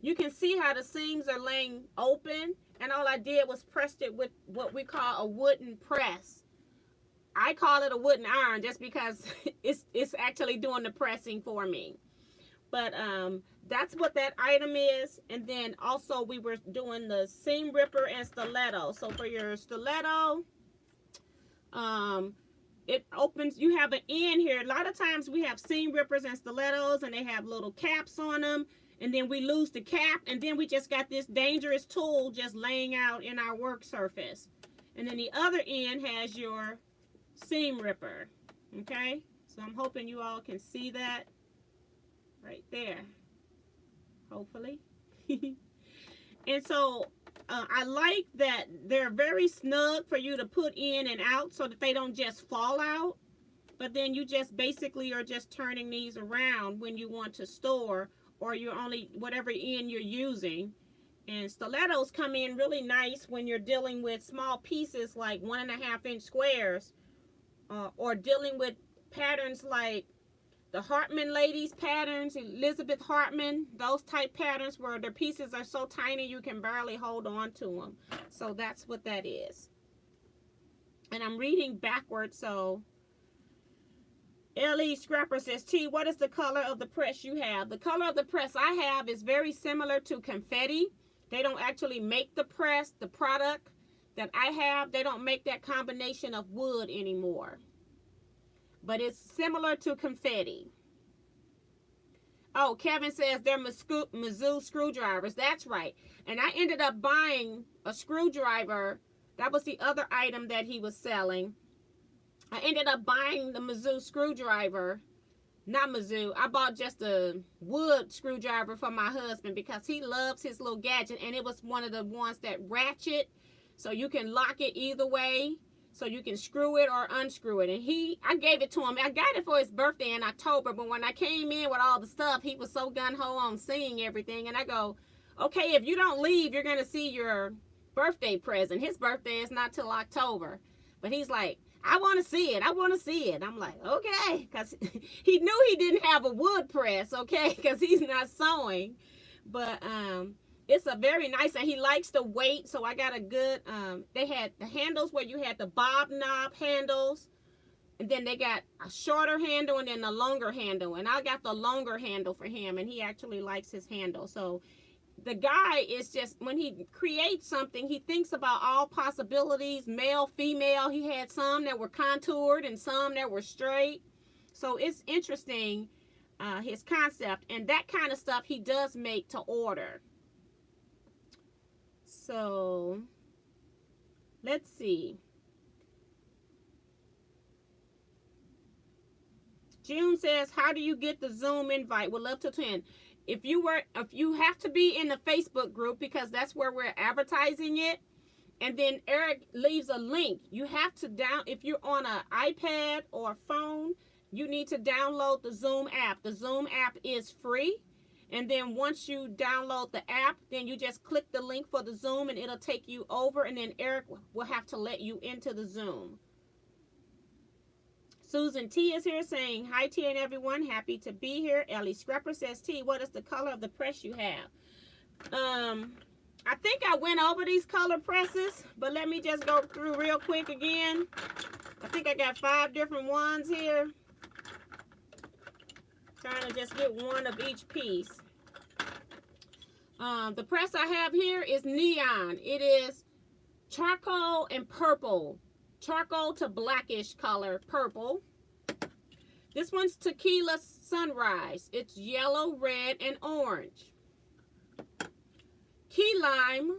you can see how the seams are laying open, and all I did was pressed it with what we call a wooden press. I call it a wooden iron just because it's actually doing the pressing for me. But that's what that item is. And then also we were doing the seam ripper and stiletto. So for your stiletto, it opens, you have an end here. A lot of times we have seam rippers and stilettos, and they have little caps on them, and then we lose the cap, and then we just got this dangerous tool just laying out in our work surface. And then the other end has your seam ripper. Okay, so I'm hoping you all can see that right there, hopefully. And so I like that they're very snug for you to put in and out so that they don't just fall out, but then you just basically are just turning these around when you want to store, or you're only whatever end you're using. And stilettos come in really nice when you're dealing with small pieces like 1.5 inch squares, or dealing with patterns like the Hartman ladies patterns, Elizabeth Hartman, those type patterns where their pieces are so tiny you can barely hold on to them. So that's what that is. And I'm reading backwards, so L.E. Scrapper says, T, what is the color of the press you have? The color of the press I have is very similar to confetti. They don't actually make the press, the product that I have, they don't make that combination of wood anymore. But it's similar to confetti. Oh, Kevin says they're Mizzou screwdrivers. That's right. And I ended up buying a screwdriver. That was the other item that he was selling. I ended up buying the Mizzou screwdriver. Not Mizzou. I bought just a wood screwdriver for my husband because he loves his little gadget. And it was one of the ones that ratchet. So you can lock it either way. So you can screw it or unscrew it. And I gave it to him. I got it for his birthday in October. But when I came in with all the stuff, he was so gung-ho on seeing everything. And I go, okay, if you don't leave, you're going to see your birthday present. His birthday is not till October. But he's like, I want to see it. I want to see it. I'm like, okay. Because he knew he didn't have a wood press, okay? Because he's not sewing. But it's a very nice, and he likes the weight, so I got a good, they had the handles where you had the bob knob handles, And then they got a shorter handle and then a longer handle. And I got the longer handle for him, and he actually likes his handle. So the guy is just, when he creates something, he thinks about all possibilities, male, female. He had some that were contoured and some that were straight. So it's interesting, his concept. And that kind of stuff he does make to order. So let's see. June says, how do you get the Zoom invite? Would love to attend. If you have to be in the Facebook group, because that's where we're advertising it. And then Eric leaves a link. You have to if you're on an iPad or phone, you need to download the Zoom app. The Zoom app is free. And then once you download the app, then you just click the link for the Zoom and it'll take you over. And then Eric will have to let you into the Zoom. Susan T is here saying, hi T and everyone, happy to be here. Ellie Scrapper says, T, what is the color of the press you have? I think I went over these color presses, but let me just go through real quick again. I think I got 5 different ones here. Trying to just get one of each piece. The press I have here is neon. It is charcoal and purple. Charcoal to blackish color, purple. This one's Tequila Sunrise. It's yellow, red, and orange. Key Lime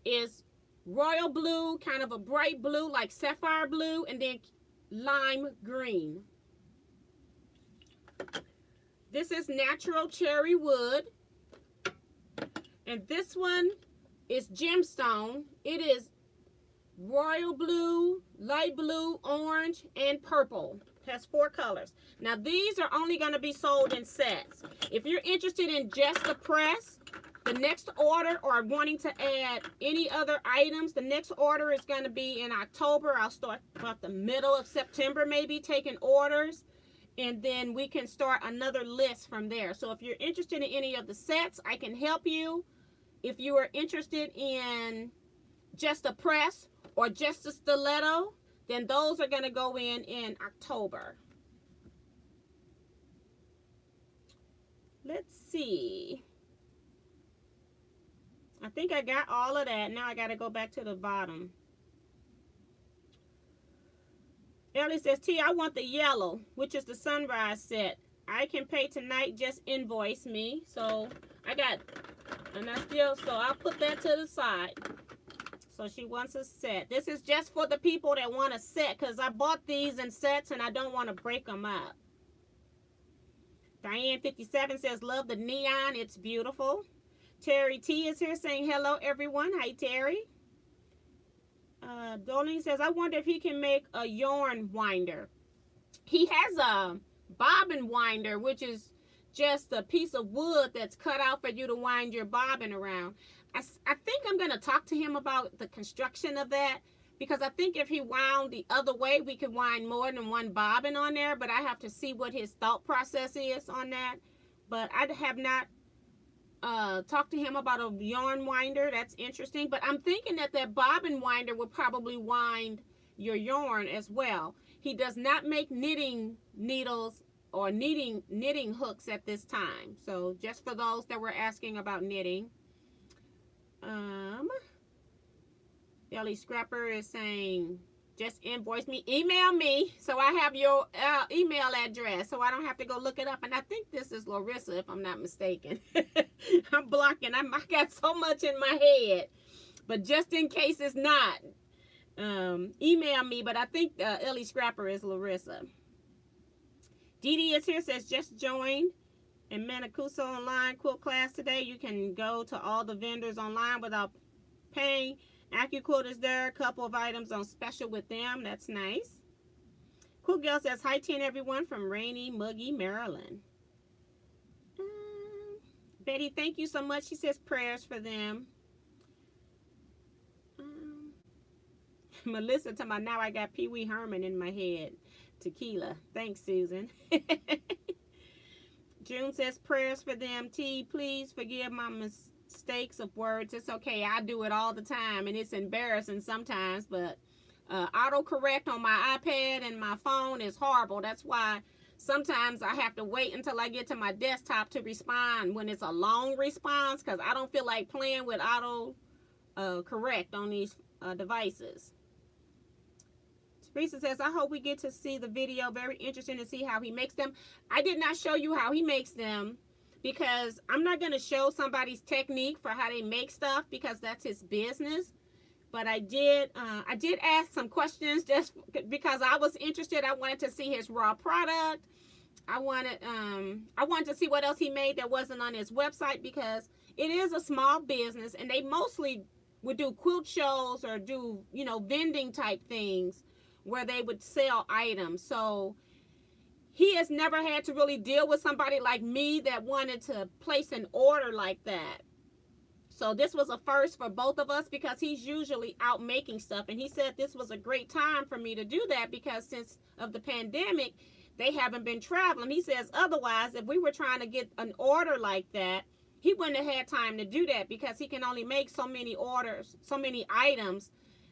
is royal blue, kind of a bright blue, like sapphire blue, and then lime green. This is Natural Cherry Wood. And this one is Gemstone. It is royal blue, light blue, orange, and purple. It has 4 colors. Now these are only going to be sold in sets. If you're interested in just the press, the next order, or wanting to add any other items, the next order is going to be in October. I'll start about the middle of September maybe taking orders, and then we can start another list from there. So if you're interested in any of the sets, I can help you. If you are interested in just a press or just a stiletto, then those are going to go in October. Let's see. I think I got all of that. Now I got to go back to the bottom. Ellie says, T, I want the yellow, which is the Sunrise set. I can pay tonight, just invoice me. So I got, and I still, so I'll put that to the side. So she wants a set. This is just for the people that want a set, because I bought these in sets and I don't want to break them up. Diane57 says, love the neon. It's beautiful. Terry T is here saying, hello, everyone. Hi, Terry. Dolene says, I wonder if he can make a yarn winder. He has a bobbin winder, which is just a piece of wood that's cut out for you to wind your bobbin around. I think I'm going to talk to him about the construction of that, because I think if he wound the other way, we could wind more than one bobbin on there, but I have to see what his thought process is on that. But I have not talked to him about a yarn winder. That's interesting. But I'm thinking that that bobbin winder would probably wind your yarn as well. He does not make knitting needles or knitting hooks at this time. So just for those that were asking about knitting. Ellie Scrapper is saying, just invoice me, email me, so I have your email address, so I don't have to go look it up. And I think this is Larissa, if I'm not mistaken. I'm blocking. I got so much in my head, but just in case it's not, email me. But I think Ellie Scrapper is Larissa. Dee Dee is here, says just joined in Mancuso online quilt class today. You can go to all the vendors online without paying. AccuQuilt is there. A couple of items on special with them. That's nice. Cool Girl says, hi, T and everyone from rainy, muggy Maryland. Betty, thank you so much. She says prayers for them. Melissa talking about, now I got Pee Wee Herman in my head. Tequila. Thanks, Susan. June says prayers for them. T, please forgive my mistakes of words. It's okay. I do it all the time, and it's embarrassing sometimes, but autocorrect on my iPad and my phone is horrible. That's why sometimes I have to wait until I get to my desktop to respond when it's a long response, because I don't feel like playing with auto correct on these devices. Teresa says, I hope we get to see the video. Very interesting to see how he makes them. I did not show you how he makes them because I'm not going to show somebody's technique for how they make stuff because that's his business. But I did ask some questions just because I was interested. I wanted to see his raw product. I wanted to see what else he made that wasn't on his website, because it is a small business and they mostly would do quilt shows or do, you know, vending type things where they would sell items. So he has never had to really deal with somebody like me that wanted to place an order like that. So this was a first for both of us because he's usually out making stuff. And he said this was a great time for me to do that because since of the pandemic, they haven't been traveling. He says otherwise, if we were trying to get an order like that, he wouldn't have had time to do that because he can only make so many orders, so many items,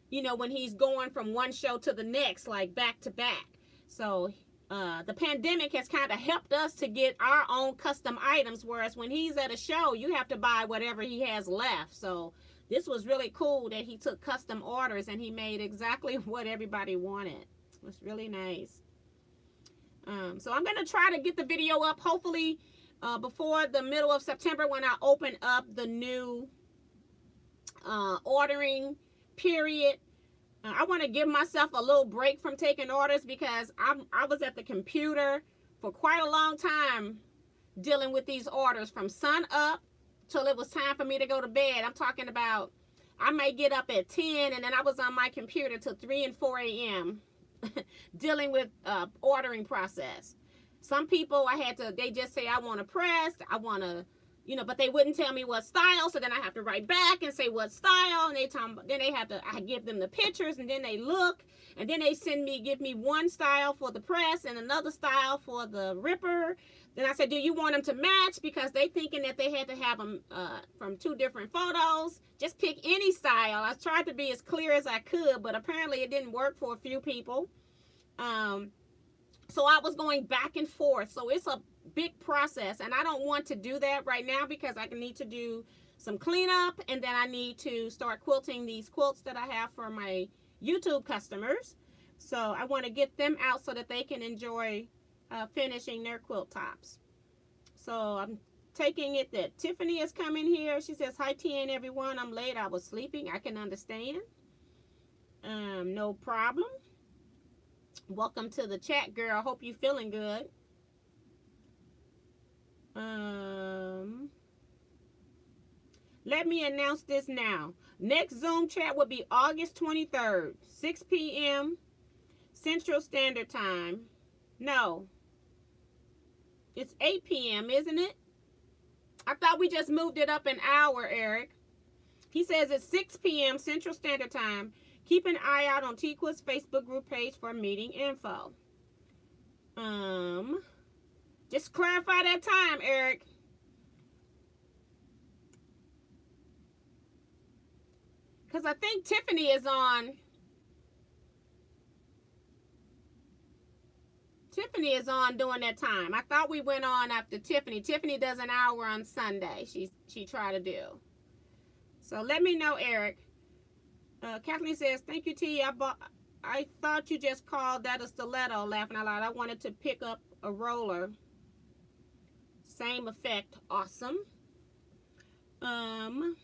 you know, when he's going from one show to the next, like back to back. So the pandemic has kind of helped us to get our own custom items, whereas when he's at a show, you have to buy whatever he has left. So this was really cool that he took custom orders and he made exactly what everybody wanted. It was really nice. So I'm going to try to get the video up, hopefully before the middle of September when I open up the new ordering period. I want to give myself a little break from taking orders because I was at the computer for quite a long time dealing with these orders from sun up till it was time for me to go to bed. I'm talking about I might get up at 10 and then I was on my computer till 3 and 4 a.m. dealing with ordering process. Some people they just say I want to press, I want to, you know, but they wouldn't tell me what style, so then I have to write back and say what style, and I give them the pictures, and then they look, and then they give me one style for the press and another style for the ripper. Then I said, do you want them to match? Because they thinking that they had to have them from 2 different photos. Just pick any style. I tried to be as clear as I could, but apparently it didn't work for a few people. So I was going back and forth. So it's a big process, and I don't want to do that right now because I need to do some cleanup, and then I need to start quilting these quilts that I have for my YouTube customers. So I want to get them out so that they can enjoy finishing their quilt tops. So I'm taking it that Tiffany is coming here. She says, hi TN everyone, I'm late, I was sleeping. I can understand. No problem. Welcome to the chat, girl. Hope you feeling good. Let me announce this now. Next Zoom chat will be August 23rd, 6 p.m. Central Standard Time. No, it's 8 p.m., isn't it? I thought we just moved it up an hour, Eric. He says it's 6 p.m. Central Standard Time. Keep an eye out on Teaquilts Facebook group page for meeting info. Just clarify that time, Eric. Because I think Tiffany is on. Tiffany is on during that time. I thought we went on after Tiffany. Tiffany does an hour on Sunday. She tried to do. So let me know, Eric. Kathleen says, thank you, T. I thought you just called that a stiletto, laughing out loud. I wanted to pick up a roller. Same effect. Awesome. I'm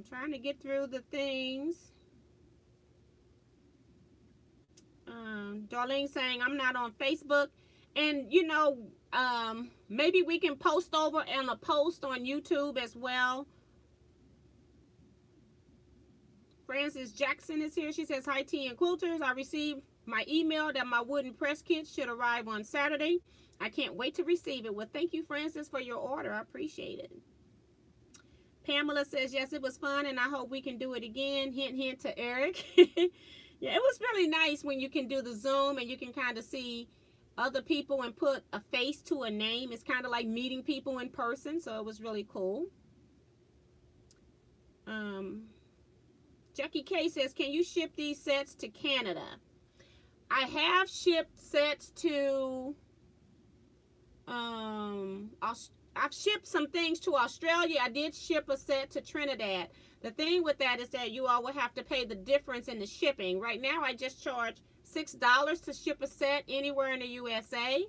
trying to get through the things. Darlene saying I'm not on Facebook. And, you know, maybe we can post over and a post on YouTube as well. Frances Jackson is here. She says, hi, T and Quilters. I received my email that my wooden press kit should arrive on Saturday. I can't wait to receive it. Well, thank you, Frances, for your order. I appreciate it. Pamela says, yes, it was fun, and I hope we can do it again. Hint, hint to Eric. Yeah, it was really nice when you can do the Zoom and you can kind of see other people and put a face to a name. It's kind of like meeting people in person, so it was really cool. Jackie K says, can you ship these sets to Canada? I have shipped sets to, I've shipped some things to Australia. I did ship a set to Trinidad. The thing with that is that you all will have to pay the difference in the shipping. Right now, I just charge $6 to ship a set anywhere in the USA.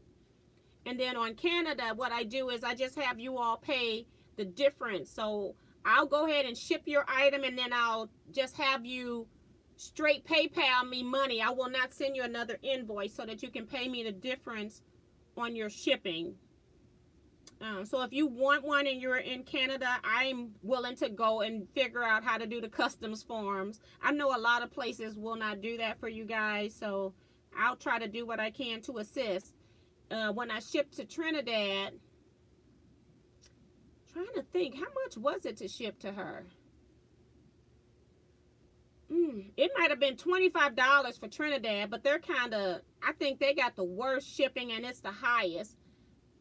And then on Canada, what I do is I just have you all pay the difference. So I'll go ahead and ship your item, and then I'll just have you straight PayPal me money. I will not send you another invoice so that you can pay me the difference on your shipping. So if you want one and you're in Canada, I'm willing to go and figure out how to do the customs forms. I know a lot of places will not do that for you guys, so I'll try to do what I can to assist. When I shipped to Trinidad, trying to think, how much was it to ship to her? It might have been $25 for Trinidad, but they're kind of, I think they got the worst shipping, and it's the highest.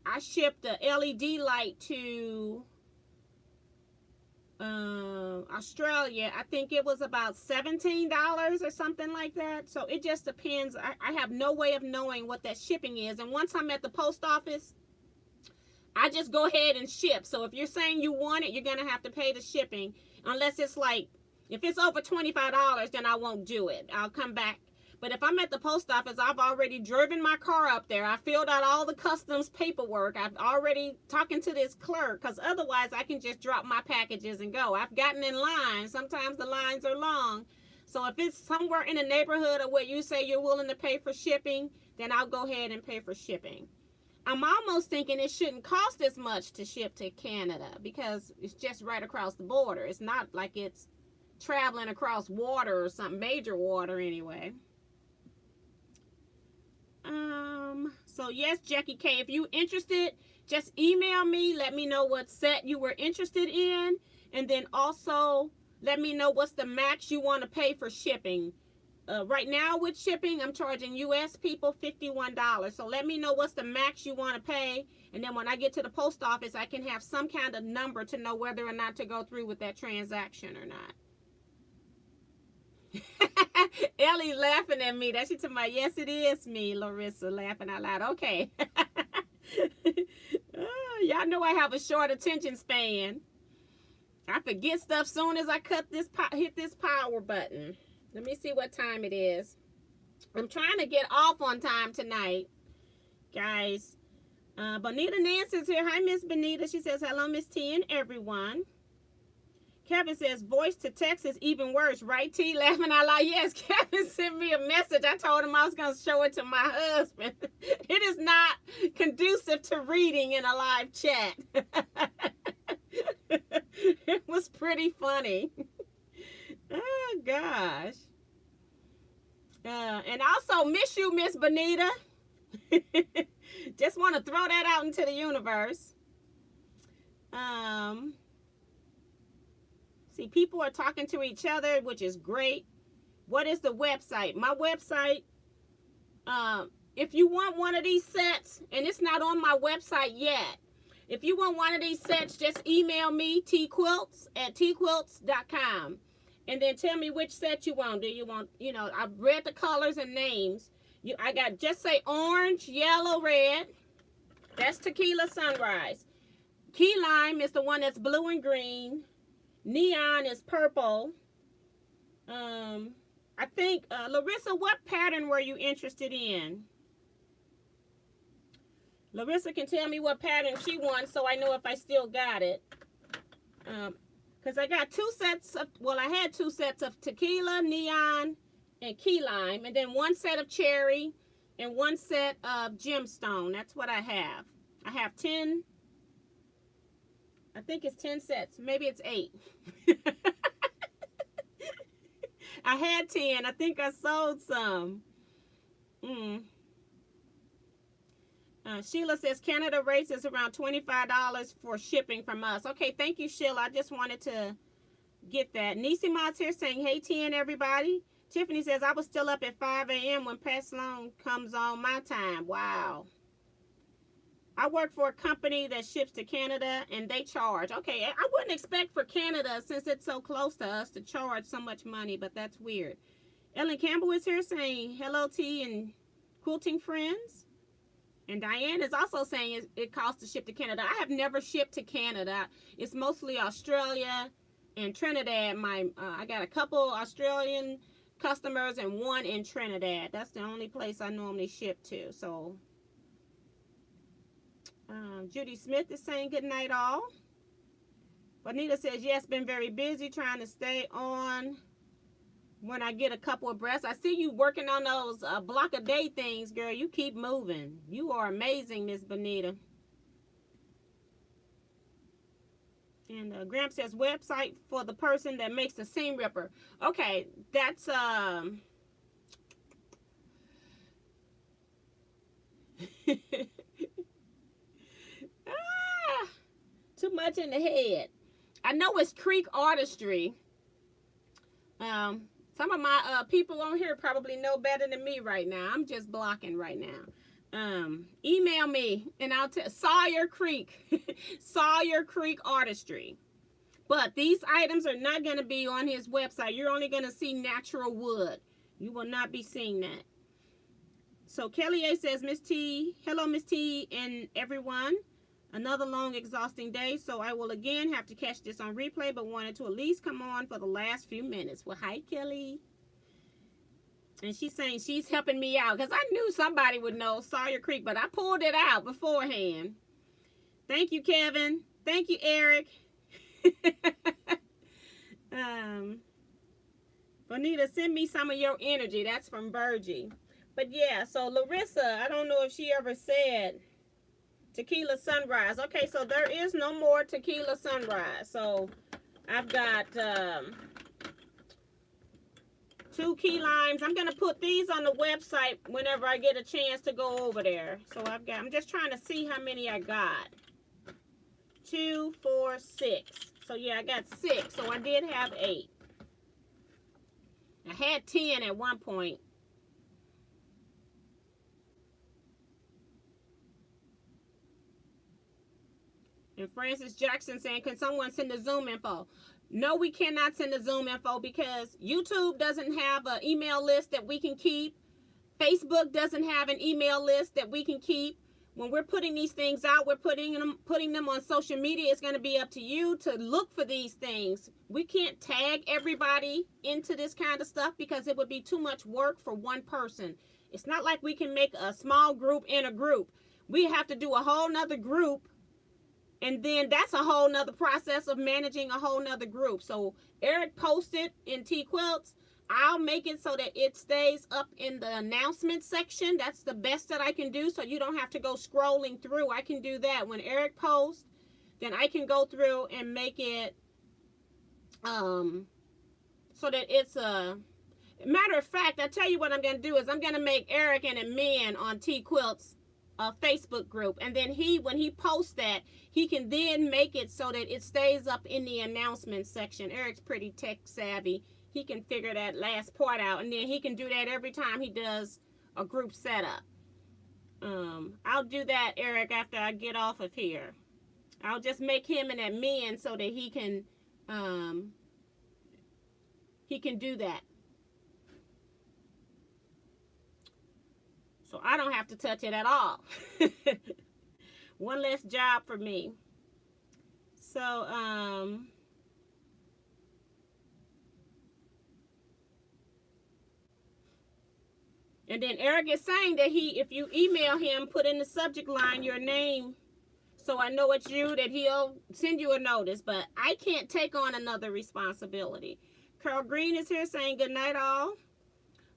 I shipped a LED light to Australia. I think it was about $17 or something like that. So it just depends. I have no way of knowing what that shipping is. And once I'm at the post office, I just go ahead and ship. So if you're saying you want it, you're going to have to pay the shipping. Unless it's like, if it's over $25, then I won't do it. I'll come back. But if I'm at the post office, I've already driven my car up there. I filled out all the customs paperwork. I've already talking to this clerk, because otherwise I can just drop my packages and go. I've gotten in line. Sometimes the lines are long. So if it's somewhere in the neighborhood of what you say you're willing to pay for shipping, then I'll go ahead and pay for shipping. I'm almost thinking it shouldn't cost as much to ship to Canada, because it's just right across the border. It's not like it's traveling across water or something, major water anyway. So yes, Jackie K, if you interested, just email me, let me know what set you were interested in, and then also let me know what's the max you want to pay for shipping. Right now with shipping, I'm charging US people $51. So let me know what's the max you want to pay, and then when I get to the post office, I can have some kind of number to know whether or not to go through with that transaction or not. Ellie's laughing at me. That's she to my, yes, it is me, Larissa, laughing out loud. Okay. Y'all know I have a short attention span. I forget stuff soon as I hit this power button. Let me see what time it is. I'm trying to get off on time tonight, guys. Bonita Nancy's here. Hi, Miss Bonita. She says, hello, Miss T and everyone. Kevin says, voice to text is even worse, right, T? Laughing out loud. Yes, Kevin sent me a message. I told him I was going to show it to my husband. It is not conducive to reading in a live chat. It was pretty funny. Oh, gosh. And also, miss you, Miss Bonita. Just want to throw that out into the universe. See, people are talking to each other, which is great. What is the website? My website, if you want one of these sets, and it's not on my website yet, if you want one of these sets, just email me, Teaquilts at teaquilts.com. And then tell me which set you want. Do you want, I've read the colors and names. I got, just say orange, yellow, red. That's Tequila Sunrise. Key Lime is the one that's blue and green. Neon is purple. I think, Larissa, what pattern were you interested in? Larissa can tell me what pattern she wants so I know if I still got it. Because I got two sets of, well, I had two sets of Tequila, Neon, and Key Lime. And then one set of Cherry and one set of Gemstone. That's what I have. I have 10. I think it's 10 sets. Maybe it's 8. I had 10. I think I sold some. Sheila says Canada rates is around $25 for shipping from us. Okay, thank you, Sheila. I just wanted to get that. Nisi-Ma's here saying, hey, TN, everybody. Tiffany says, I was still up at 5 a.m. when Pat Sloan comes on my time. Wow. I work for a company that ships to Canada, and they charge. Okay, I wouldn't expect for Canada, since it's so close to us, to charge so much money, but that's weird. Ellen Campbell is here saying, hello, T and quilting friends. And Diane is also saying it costs to ship to Canada. I have never shipped to Canada. It's mostly Australia and Trinidad. I got a couple Australian customers and one in Trinidad. That's the only place I normally ship to. So Judy Smith is saying good night all. Bonita says, yes, been very busy trying to stay on when I get a couple of breaths. I see you working on those block a day things, girl. You keep moving. You are amazing, Miss Bonita. And Graham says, website for the person that makes the seam ripper. Okay, that's too much in the head. I know it's Creek Artistry. Some of my people on here probably know better than me right now. I'm just blocking right now. Email me and I'll tell Sawyer Creek. Sawyer Creek Artistry. But these items are not going to be on his website. You're only going to see natural wood. You will not be seeing that. So Kelly A says, Miss T, hello Miss T and everyone. Another long, exhausting day, so I will again have to catch this on replay, but wanted to at least come on for the last few minutes. Well, hi, Kelly. And she's saying she's helping me out, because I knew somebody would know Sawyer Creek, but I pulled it out beforehand. Thank you, Kevin. Thank you, Eric. Bonita, send me some of your energy. That's from Virgie. But yeah, so Larissa, I don't know if she ever said Tequila Sunrise. Okay, so there is no more Tequila Sunrise. So I've got 2 key limes. I'm gonna put these on the website whenever I get a chance to go over there. So I'm just trying to see how many I got. 2, 4, 6. So yeah, I got 6. So I did have 8. I had 10 at one point. And Francis Jackson saying, can someone send the Zoom info? No, we cannot send the Zoom info because YouTube doesn't have an email list that we can keep. Facebook doesn't have an email list that we can keep. When we're putting these things out, we're putting them on social media. It's going to be up to you to look for these things. We can't tag everybody into this kind of stuff because it would be too much work for one person. It's not like we can make a small group in a group. We have to do a whole nother group. And then that's a whole nother process of managing a whole nother group. So Eric posted in Teaquilts. I'll make it so that it stays up in the announcement section. That's the best that I can do. So you don't have to go scrolling through. I can do that. When Eric posts, then I can go through and make it so that it's a matter of fact. I tell you what I'm going to do is I'm going to make Eric an admin on Teaquilts Facebook group, and then when he posts that, he can then make it so that it stays up in the announcement section. Eric's pretty tech savvy. He can figure that last part out, and then he can do that every time he does a group setup. I'll do that, Eric, after I get off of here. I'll just make him an admin so that he can do that. So I don't have to touch it at all. One less job for me. So, and then Eric is saying that if you email him, put in the subject line your name, so I know it's you, that he'll send you a notice. But I can't take on another responsibility. Carl Green is here saying good night all.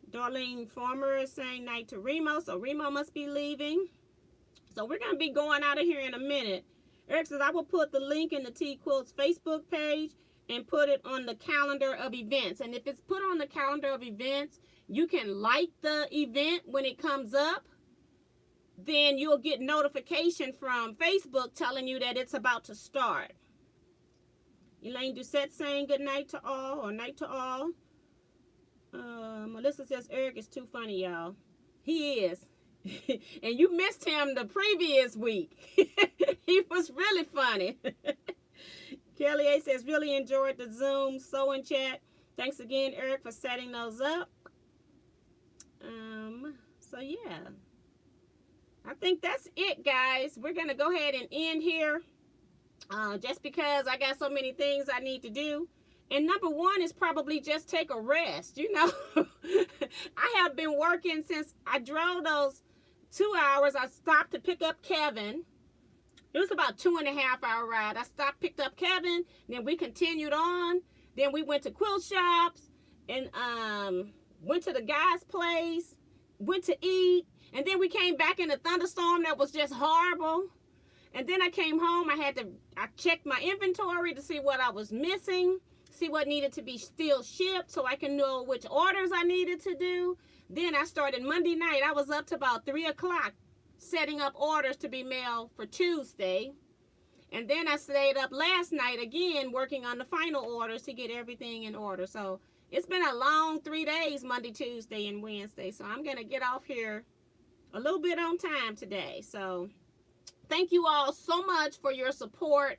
Darlene Farmer is saying night to Remo, so Remo must be leaving. So we're going to be going out of here in a minute. Eric says, I will put the link in the Teaquilts Facebook page and put it on the calendar of events. And if it's put on the calendar of events, you can like the event when it comes up. Then you'll get notification from Facebook telling you that it's about to start. Elaine Doucette saying good night to all, or night to all. Melissa says, Eric is too funny, y'all. He is. And you missed him the previous week. He was really funny. Kelly A says, really enjoyed the Zoom sewing chat. Thanks again, Eric, for setting those up. So yeah, I think that's it, guys. We're going to go ahead and end here. Just because I got so many things I need to do. And number one is probably just take a rest. You know, I have been working since I drove those 2 hours. I stopped to pick up Kevin. It was about 2.5 hour ride. I stopped, picked up Kevin. Then we continued on. Then we went to quilt shops and went to the guy's place, went to eat. And then we came back in a thunderstorm that was just horrible. And then I came home. I checked my inventory to see what I was missing, see what needed to be still shipped so I can know which orders I needed to do. Then I started Monday night. I was up to about 3 o'clock setting up orders to be mailed for Tuesday. And then I stayed up last night again working on the final orders to get everything in order. So it's been a long 3 days, Monday, Tuesday, and Wednesday. So I'm going to get off here a little bit on time today. So thank you all so much for your support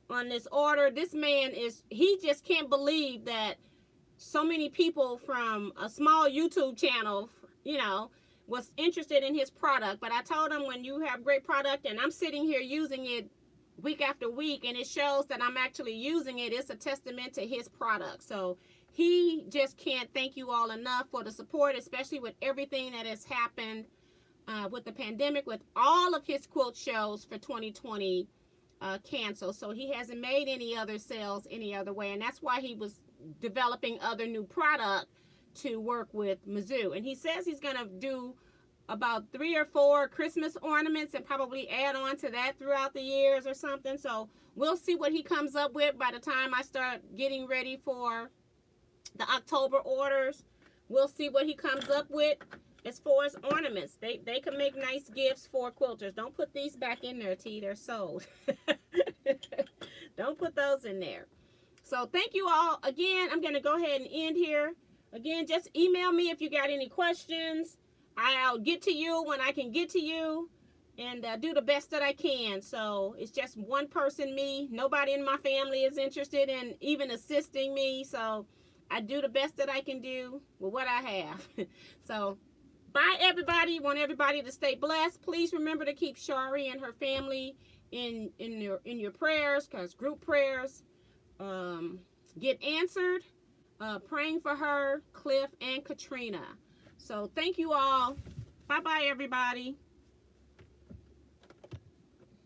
on this order. This man he just can't believe that so many people from a small YouTube channel, you know, was interested in his product. But I told him, when you have great product and I'm sitting here using it week after week and it shows that I'm actually using it, it's a testament to his product. So he just can't thank you all enough for the support, especially with everything that has happened with the pandemic, with all of his quilt shows for 2020 canceled. So he hasn't made any other sales any other way. And that's why he was developing other new product to work with Mizzou. And he says he's going to do about 3 or 4 Christmas ornaments and probably add on to that throughout the years or something. So we'll see what he comes up with by the time I start getting ready for the October orders. We'll see what he comes up with as far as ornaments. They can make nice gifts for quilters. Don't put these back in there, T. They're sold. Don't put those in there. So thank you all. Again, I'm going to go ahead and end here. Again, just email me if you got any questions. I'll get to you when I can get to you and do the best that I can. So it's just one person, me. Nobody in my family is interested in even assisting me. So I do the best that I can do with what I have. So bye, everybody. Want everybody to stay blessed. Please remember to keep Shari and her family in your prayers, because group prayers get answered. Praying for her, Cliff, and Katrina. So thank you all. Bye-bye, everybody.